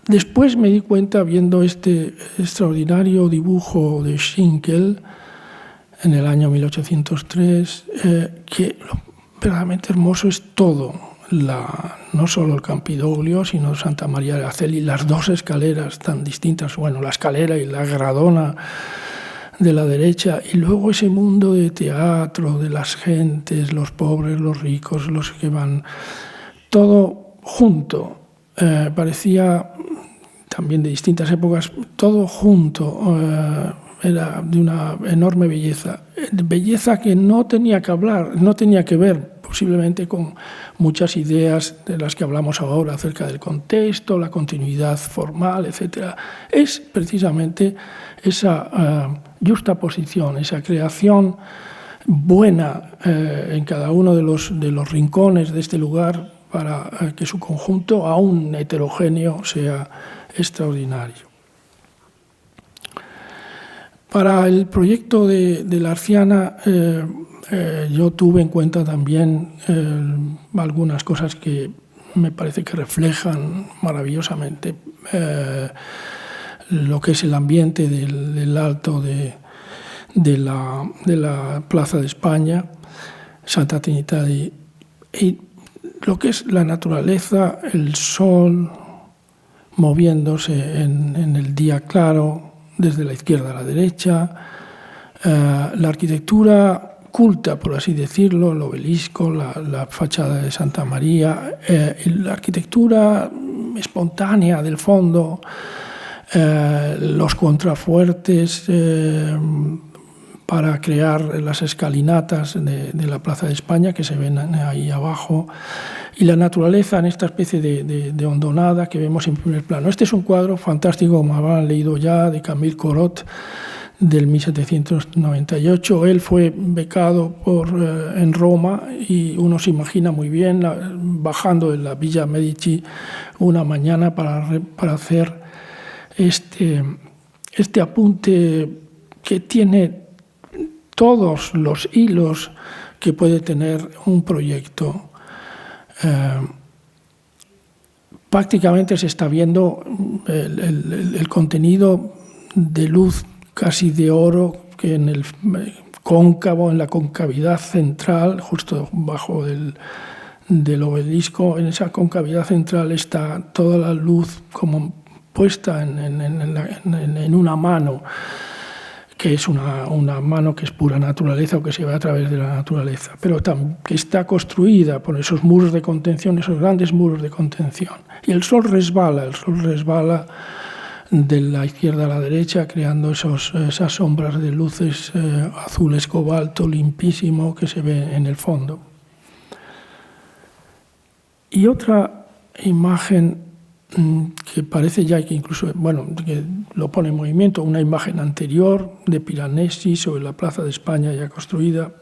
después me di cuenta, viendo este extraordinario dibujo de Schinkel en el año 1803, que lo verdaderamente hermoso es todo, no solo el Campidoglio, sino Santa María de Aceli, las dos escaleras tan distintas, bueno, la escalera y la gradona de la derecha, y luego ese mundo de teatro, de las gentes, los pobres, los ricos, los que van, todo junto. Parecía también de distintas épocas, todo junto, era de una enorme belleza que no tenía que hablar, no tenía que ver posiblemente con muchas ideas de las que hablamos ahora acerca del contexto, la continuidad formal, etc. Es precisamente esa juxtaposición, esa creación buena en cada uno de los rincones de este lugar para que su conjunto, aún heterogéneo, sea extraordinario. Para el proyecto de la Hertziana, yo tuve en cuenta también algunas cosas que me parece que reflejan maravillosamente lo que es el ambiente del alto de la Plaza de España, Santa Trinidad, y lo que es la naturaleza, el sol moviéndose en el día claro, desde la izquierda a la derecha, la arquitectura culta, por así decirlo, el obelisco, la fachada de Santa María, la arquitectura espontánea del fondo, los contrafuertes para crear las escalinatas de la Plaza de España que se ven ahí abajo, y la naturaleza en esta especie de hondonada que vemos en primer plano. Este es un cuadro fantástico, como habrán leído ya, de Camille Corot, del 1798. Él fue becado en Roma, y uno se imagina muy bien bajando de la Villa Medici una mañana para hacer este apunte que tiene todos los hilos que puede tener un proyecto. Prácticamente se está viendo el contenido de luz casi de oro que en el cóncavo, en la concavidad central, justo bajo del obelisco, en esa concavidad central está toda la luz como puesta en una mano, que es una mano que es pura naturaleza o que se ve a través de la naturaleza, pero que está construida por esos muros de contención, esos grandes muros de contención. Y el sol resbala de la izquierda a la derecha, creando esas sombras de luces azules cobalto, limpísimo, que se ve en el fondo. Y otra imagen que parece ya que incluso, que lo pone en movimiento, una imagen anterior de Piranesi sobre la Plaza de España ya construida,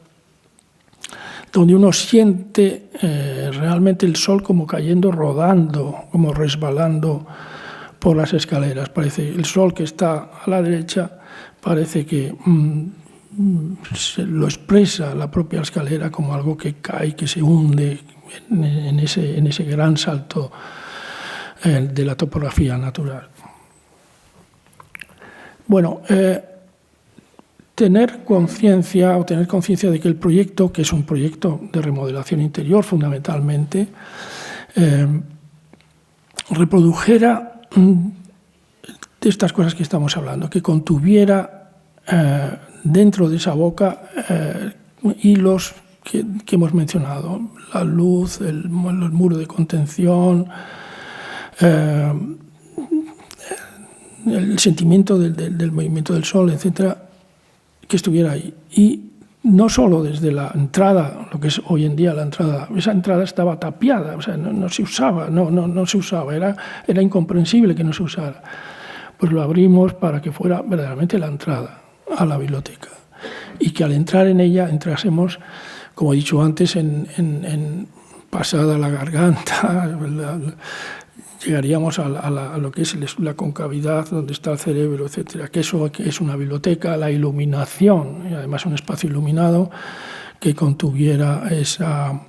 donde uno siente realmente el sol como cayendo, rodando, como resbalando por las escaleras. Parece el sol que está a la derecha, parece que se lo expresa la propia escalera como algo que cae, que se hunde en ese gran salto de la topografía natural. Bueno, tener conciencia de que el proyecto, que es un proyecto de remodelación interior fundamentalmente, reprodujera de estas cosas que estamos hablando, que contuviera dentro de esa boca hilos que hemos mencionado, la luz, el muro de contención, el sentimiento del movimiento del sol, etcétera, que estuviera ahí. Y no solo desde la entrada, lo que es hoy en día la entrada, esa entrada estaba tapiada, o sea, no se usaba, no se usaba, era incomprensible que no se usara. Pues lo abrimos para que fuera verdaderamente la entrada a la biblioteca y que al entrar en ella entrásemos, como he dicho antes, en pasada la garganta, llegaríamos a lo que es la concavidad donde está el cerebro, etcétera, que eso es una biblioteca, la iluminación, y además un espacio iluminado que contuviera esa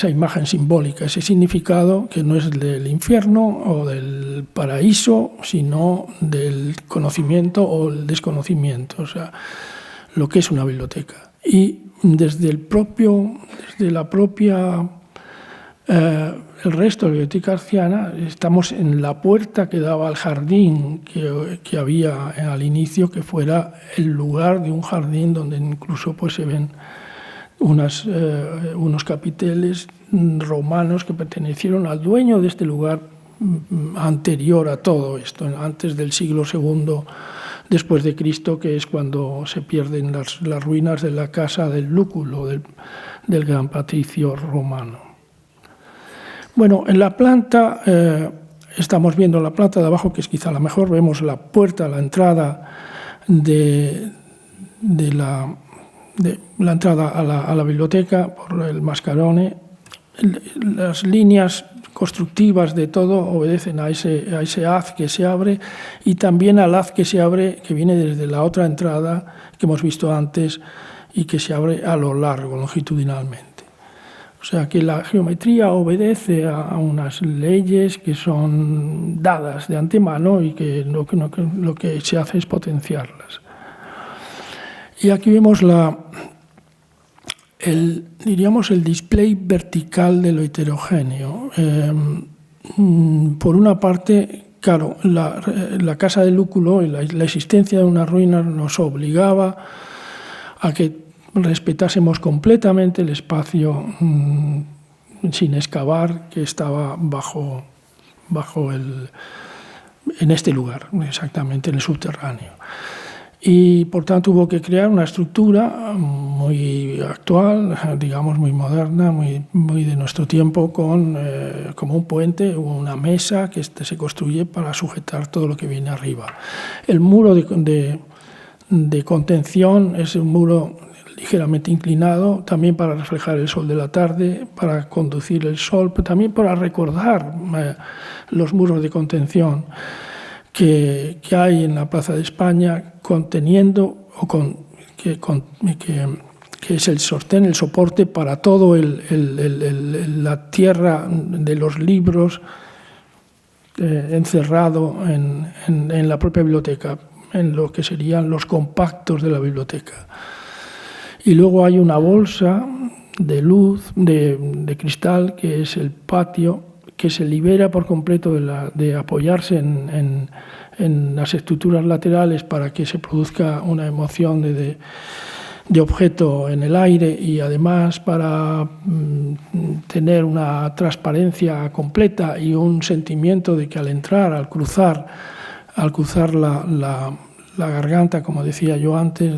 imagen simbólica, ese significado que no es del infierno o del paraíso, sino del conocimiento o el desconocimiento, o sea, lo que es una biblioteca. Y desde el resto de la biblioteca arciana estamos en la puerta que daba al jardín que había al inicio, que fuera el lugar de un jardín donde incluso pues se ven unos capiteles romanos que pertenecieron al dueño de este lugar anterior a todo esto, antes del siglo II después de Cristo, que es cuando se pierden las ruinas de la casa del Lúculo, del gran patricio romano. Bueno, en la planta, estamos viendo la planta de abajo, que es quizá la mejor, vemos la puerta, la entrada la entrada a la biblioteca por el Mascarone. Las líneas constructivas de todo obedecen a ese haz que se abre y también al haz que se abre, que viene desde la otra entrada que hemos visto antes y que se abre a lo largo, longitudinalmente. O sea que la geometría obedece a unas leyes que son dadas de antemano y que lo que se hace es potenciarlas. Y aquí vemos el display vertical de lo heterogéneo. Por una parte, claro, la casa de Lúculo y la existencia de una ruina nos obligaba a que respetásemos completamente el espacio sin excavar que estaba en este lugar, exactamente en el subterráneo. Y por tanto hubo que crear una estructura muy actual, digamos muy moderna, muy de nuestro tiempo, como un puente, una mesa que se construye para sujetar todo lo que viene arriba. El muro de contención es un muro ligeramente inclinado, también para reflejar el sol de la tarde, para conducir el sol, pero también para recordar los muros de contención que hay en la Plaza de España, conteniendo que es el sostén, el soporte para todo la tierra de los libros encerrado en la propia biblioteca, en lo que serían los compactos de la biblioteca. Y luego hay una bolsa de luz, de cristal, que es el patio, que se libera por completo de apoyarse en las estructuras laterales para que se produzca una emoción de objeto en el aire y además para tener una transparencia completa y un sentimiento de que al entrar, al cruzar la garganta, como decía yo antes,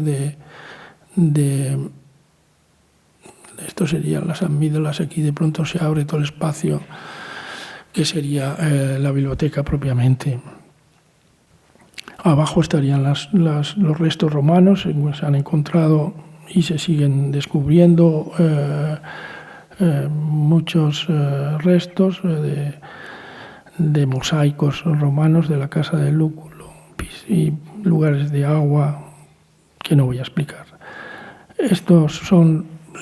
esto serían las amígdalas, aquí de pronto se abre todo el espacio que sería la biblioteca propiamente. Abajo estarían los restos romanos, se han encontrado y se siguen descubriendo muchos restos de mosaicos romanos de la casa de Lúculo y lugares de agua que no voy a explicar.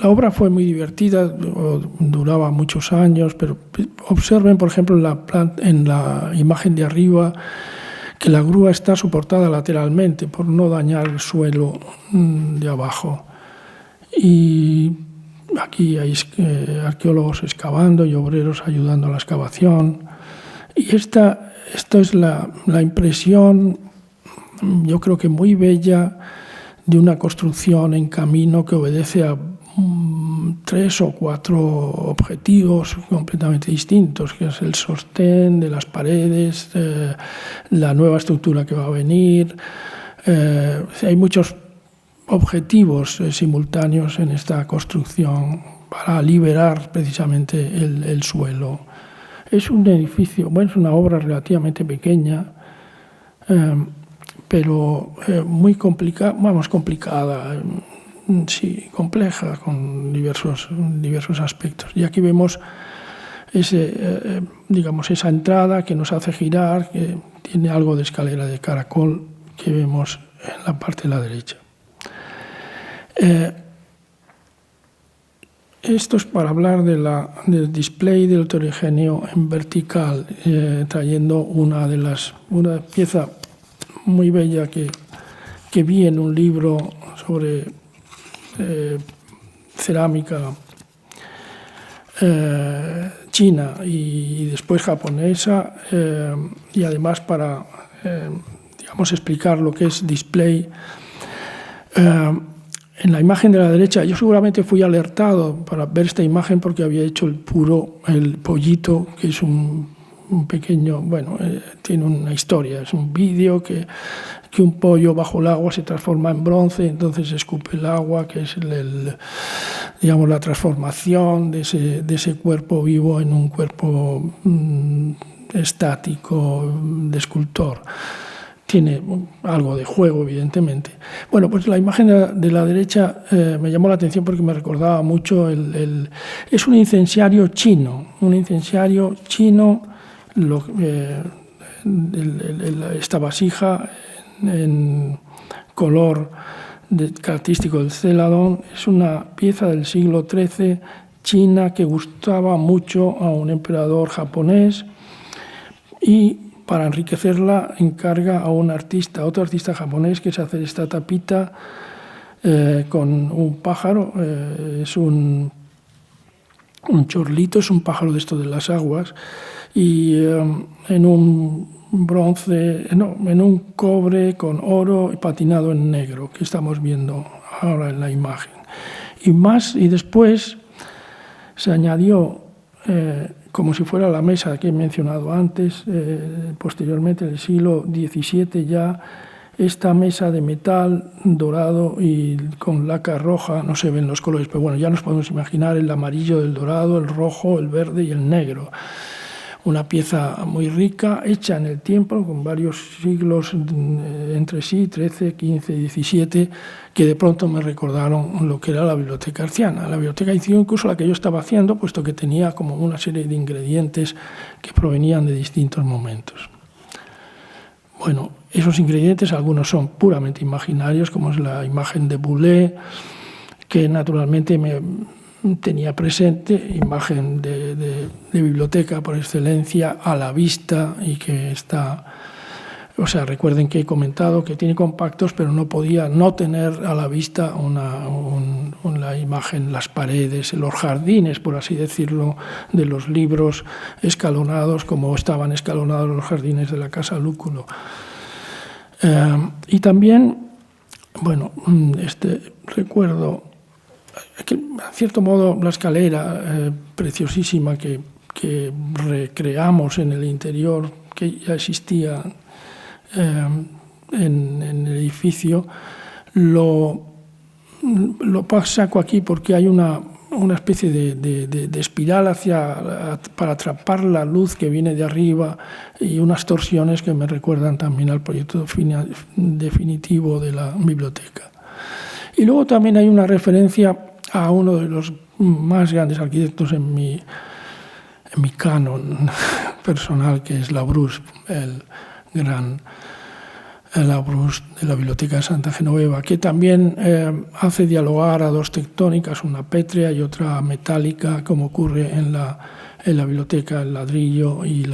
La obra fue muy divertida, duraba muchos años, pero observen, por ejemplo, en la imagen de arriba, que la grúa está soportada lateralmente por no dañar el suelo de abajo. Y aquí hay arqueólogos excavando y obreros ayudando a la excavación. Y esto es la impresión, yo creo que muy bella, de una construcción en camino que obedece a 3 o 4 objetivos completamente distintos, que es el sostén de las paredes, la nueva estructura que va a venir. Hay muchos objetivos simultáneos en esta construcción para liberar precisamente el suelo. Es un edificio, bueno, es una obra relativamente pequeña, pero muy complicada, sí, compleja, con diversos aspectos. Y aquí vemos esa entrada que nos hace girar, que tiene algo de escalera de caracol que vemos en la parte de la derecha. Esto es para hablar del display del heterogeneo en vertical, trayendo una pieza muy bella que vi en un libro sobre cerámica china y después japonesa, y además para explicar lo que es display. En la imagen de la derecha, yo seguramente fui alertado para ver esta imagen porque había hecho el pollito, que es un pequeño, tiene una historia, es un vídeo que un pollo bajo el agua se transforma en bronce, entonces escupe el agua, que es la transformación de ese cuerpo vivo en un cuerpo estático de escultor. Tiene algo de juego, evidentemente. Bueno, pues la imagen de la derecha me llamó la atención porque me recordaba mucho es un incensario chino. Esta vasija en color característico del celadón es una pieza del siglo XIII china que gustaba mucho a un emperador japonés, y para enriquecerla encarga a otro artista japonés, que es hacer esta tapita con un pájaro. Es un chorlito, es un pájaro de esto de las aguas, y en un cobre con oro patinado en negro, que estamos viendo ahora en la imagen. Y después se añadió, como si fuera la mesa que he mencionado antes, posteriormente en el siglo XVII ya, esta mesa de metal dorado y con laca roja, no se ven los colores, pero bueno, ya nos podemos imaginar el amarillo del dorado, el rojo, el verde y el negro. Una pieza muy rica, hecha en el tiempo, con varios siglos entre sí, XIII, XV y XVII, que de pronto me recordaron lo que era la biblioteca arciana. La biblioteca incluso la que yo estaba haciendo, puesto que tenía como una serie de ingredientes que provenían de distintos momentos. Bueno, esos ingredientes, algunos son puramente imaginarios, como es la imagen de Boulez, que naturalmente me tenía presente, imagen de biblioteca por excelencia, a la vista, y que está... recuerden que he comentado que tiene compactos, pero no podía no tener a la vista una imagen, las paredes, los jardines, por así decirlo, de los libros escalonados, como estaban escalonados los jardines de la casa Lúculo. Y también, recuerdo que, en cierto modo, la escalera preciosísima que recreamos en el interior, que ya existía en el edificio, lo saco aquí porque hay una especie de espiral para atrapar la luz que viene de arriba, y unas torsiones que me recuerdan también al proyecto definitivo de la biblioteca. Y luego también hay una referencia a uno de los más grandes arquitectos en mi canon personal, que es Labruz, el gran Labruz de la Biblioteca de Santa Genoveva, que también hace dialogar a dos tectónicas, una pétrea y otra metálica, como ocurre en la biblioteca, el ladrillo y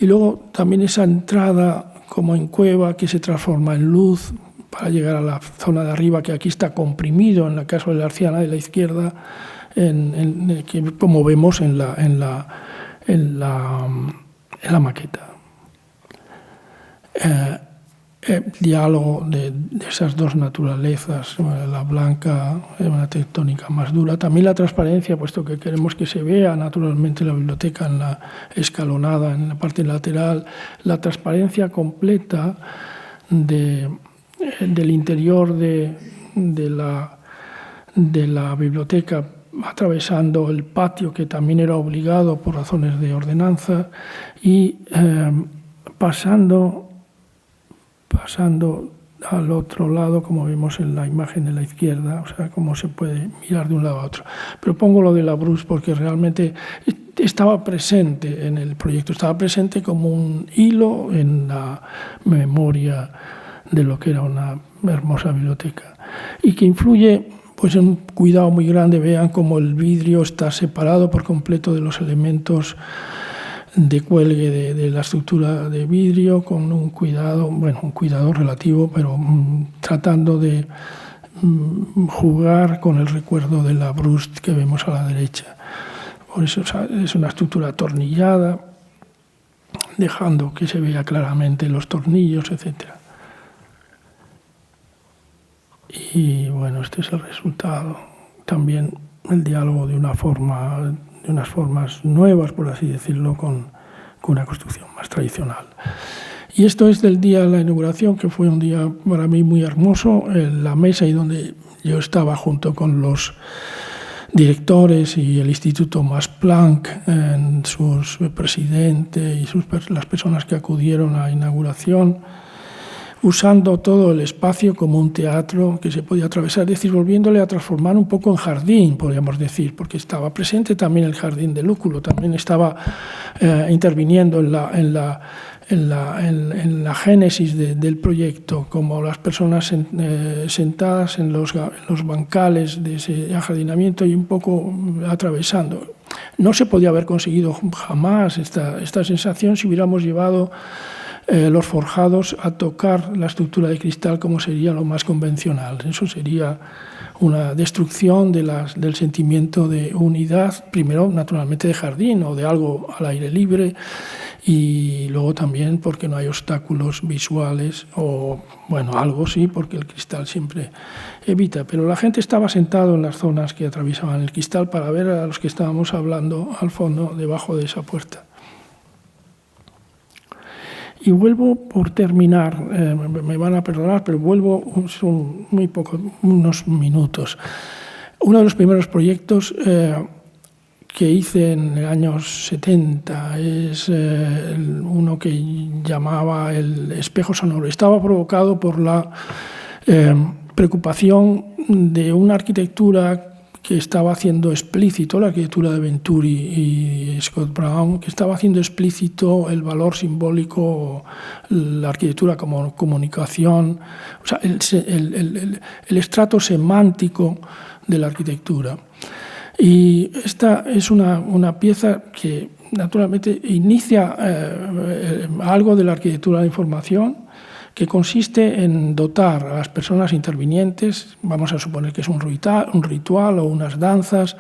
luego también esa entrada como en cueva que se transforma en luz para llegar a la zona de arriba, que aquí está comprimido en el caso de la Arciana de la izquierda, como vemos en la maqueta. El diálogo de esas dos naturalezas, la blanca es una tectónica más dura. También la transparencia, puesto que queremos que se vea naturalmente la biblioteca en la escalonada, en la parte lateral, la transparencia completa del interior de la biblioteca, atravesando el patio, que también era obligado por razones de ordenanza, y pasando al otro lado, como vemos en la imagen de la izquierda, o sea, cómo se puede mirar de un lado a otro. Pero pongo lo de Labruz porque realmente estaba presente en el proyecto, estaba presente como un hilo en la memoria de lo que era una hermosa biblioteca, y que influye pues en un cuidado muy grande. Vean cómo el vidrio está separado por completo de los elementos de cuelgue de la estructura de vidrio, con un cuidado relativo, pero tratando de jugar con el recuerdo de Labruz que vemos a la derecha. Por eso es una estructura atornillada, dejando que se vea claramente los tornillos, etc. Y bueno, este es el resultado. También el diálogo de unas formas nuevas, por así decirlo, con una construcción más tradicional. Y esto es del día de la inauguración, que fue un día para mí muy hermoso. En la mesa y donde yo estaba junto con los directores y el Instituto Max Planck, sus presidentes y las personas que acudieron a la inauguración, usando todo el espacio como un teatro que se podía atravesar, es decir, volviéndole a transformar un poco en jardín, podríamos decir, porque estaba presente también el jardín de Lúculo, también estaba interviniendo en la génesis del proyecto, como las personas sentadas en los bancales de ese ajardinamiento y un poco atravesando. No se podía haber conseguido jamás esta sensación si hubiéramos llevado los forjados a tocar la estructura de cristal, como sería lo más convencional. Eso sería una destrucción del sentimiento de unidad, primero naturalmente de jardín o de algo al aire libre, y luego también porque no hay obstáculos visuales, o bueno, algo sí, porque el cristal siempre evita, pero la gente estaba sentado en las zonas que atravesaban el cristal para ver a los que estábamos hablando al fondo, debajo de esa puerta. Y vuelvo, por terminar, me van a perdonar, pero vuelvo muy poco, unos minutos. Uno de los primeros proyectos que hice en los años 70 es uno que llamaba el espejo sonoro. Estaba provocado por la preocupación de una arquitectura que estaba haciendo explícito, la arquitectura de Venturi y Scott Brown, que estaba haciendo explícito el valor simbólico, la arquitectura como comunicación, o sea, el estrato semántico de la arquitectura. Y esta es una pieza que naturalmente inicia algo de la arquitectura de información, que consiste en dotar a las personas intervinientes, vamos a suponer que es un ritual o unas danzas,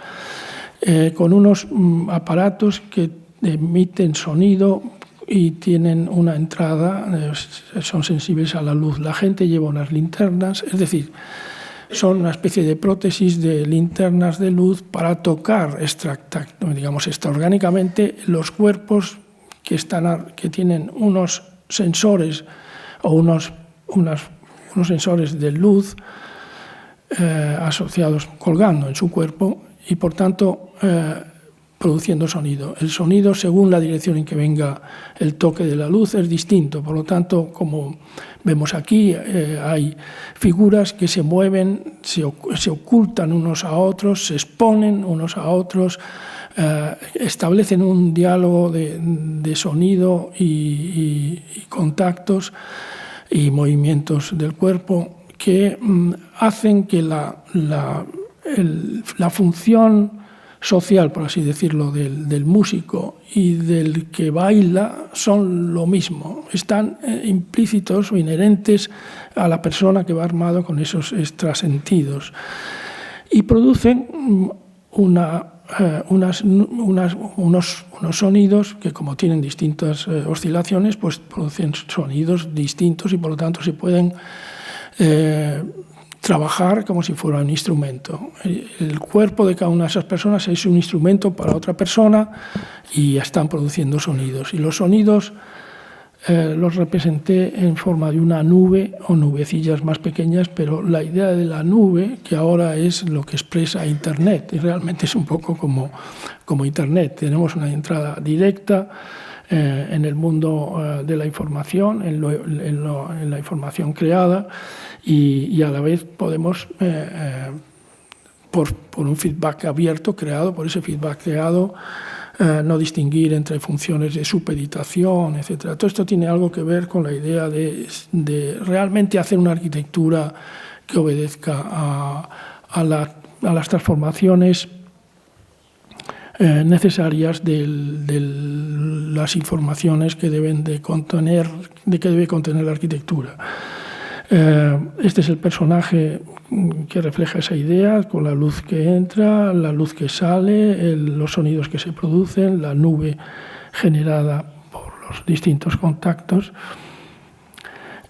con unos aparatos que emiten sonido y tienen una entrada, son sensibles a la luz. La gente lleva unas linternas, es decir, son una especie de prótesis de linternas de luz para tocar orgánicamente los cuerpos que tienen unos sensores o unos sensores de luz asociados, colgando en su cuerpo y, por tanto, produciendo sonido. El sonido, según la dirección en que venga el toque de la luz, es distinto. Por lo tanto, como vemos aquí, hay figuras que se mueven, se ocultan unos a otros, se exponen unos a otros, establecen un diálogo de sonido y contactos y movimientos del cuerpo que hacen que la función social, por así decirlo, del músico y del que baila son lo mismo. Están implícitos o inherentes a la persona que va armado con esos extrasentidos y producen unos sonidos que, como tienen distintas oscilaciones, pues producen sonidos distintos y por lo tanto se pueden trabajar como si fuera un instrumento. El cuerpo de cada una de esas personas es un instrumento para otra persona y ya están produciendo sonidos. Y los sonidos los representé en forma de una nube o nubecillas más pequeñas, pero la idea de la nube, que ahora es lo que expresa Internet, y realmente es un poco como Internet. Tenemos una entrada directa en el mundo de la información, en la información creada, y a la vez podemos, por un feedback abierto creado, por ese feedback creado, no distinguir entre funciones de supeditación, etc. Todo esto tiene algo que ver con la idea de realmente hacer una arquitectura que obedezca a las transformaciones necesarias de las informaciones que debe contener la arquitectura. Este es el personaje que refleja esa idea, con la luz que entra, la luz que sale, los sonidos que se producen, la nube generada por los distintos contactos.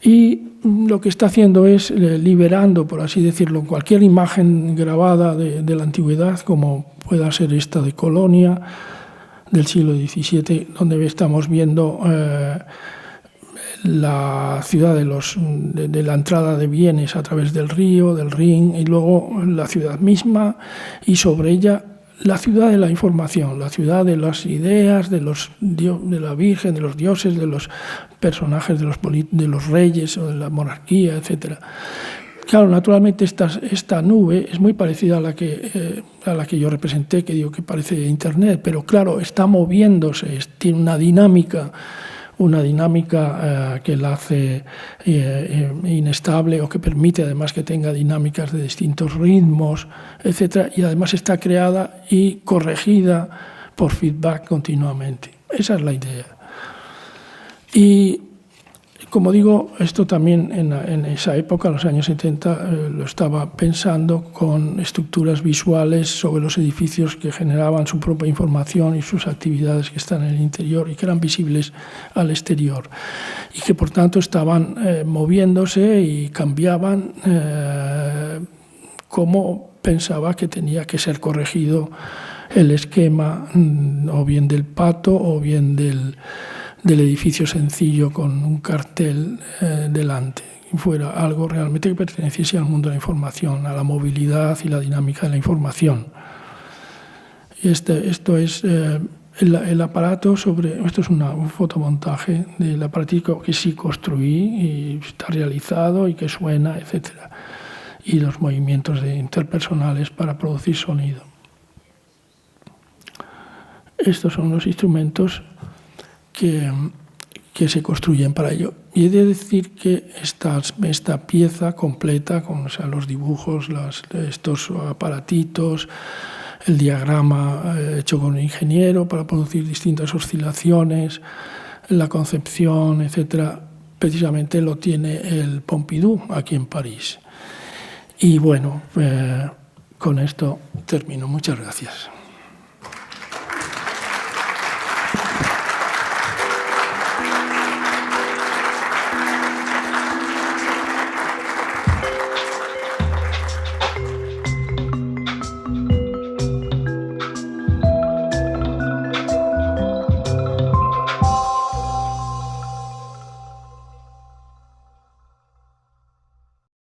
Y lo que está haciendo es liberando, por así decirlo, cualquier imagen grabada de la antigüedad, como pueda ser esta de Colonia, del siglo XVII, donde estamos viendo la ciudad de la entrada de bienes a través del río, del Rin, y luego la ciudad misma, y sobre ella la ciudad de la información, la ciudad de las ideas, de la Virgen, de los dioses, de los personajes, de los reyes o de la monarquía, etc. Claro, naturalmente esta nube es muy parecida a la que yo representé, que digo que parece Internet, pero claro, está moviéndose, tiene una dinámica que la hace inestable, o que permite además que tenga dinámicas de distintos ritmos, etc. Y además está creada y corregida por feedback continuamente. Esa es la idea. Y como digo, esto también en esa época, en los años 70, lo estaba pensando con estructuras visuales sobre los edificios que generaban su propia información y sus actividades que están en el interior y que eran visibles al exterior, y que por tanto estaban moviéndose y cambiaban cómo pensaba que tenía que ser corregido el esquema, o bien del pato o bien del edificio sencillo con un cartel delante, y fuera algo realmente que perteneciese al mundo de la información, a la movilidad y la dinámica de la información. Esto es el aparato esto es un fotomontaje del aparatico que sí construí y está realizado y que suena, etc. Y los movimientos interpersonales para producir sonido. Estos son los instrumentos que se construyen para ello. Y he de decir que esta pieza completa, con los dibujos, estos aparatitos, el diagrama hecho con un ingeniero para producir distintas oscilaciones, la concepción, etc., precisamente lo tiene el Pompidou aquí en París. Y bueno, con esto termino. Muchas gracias.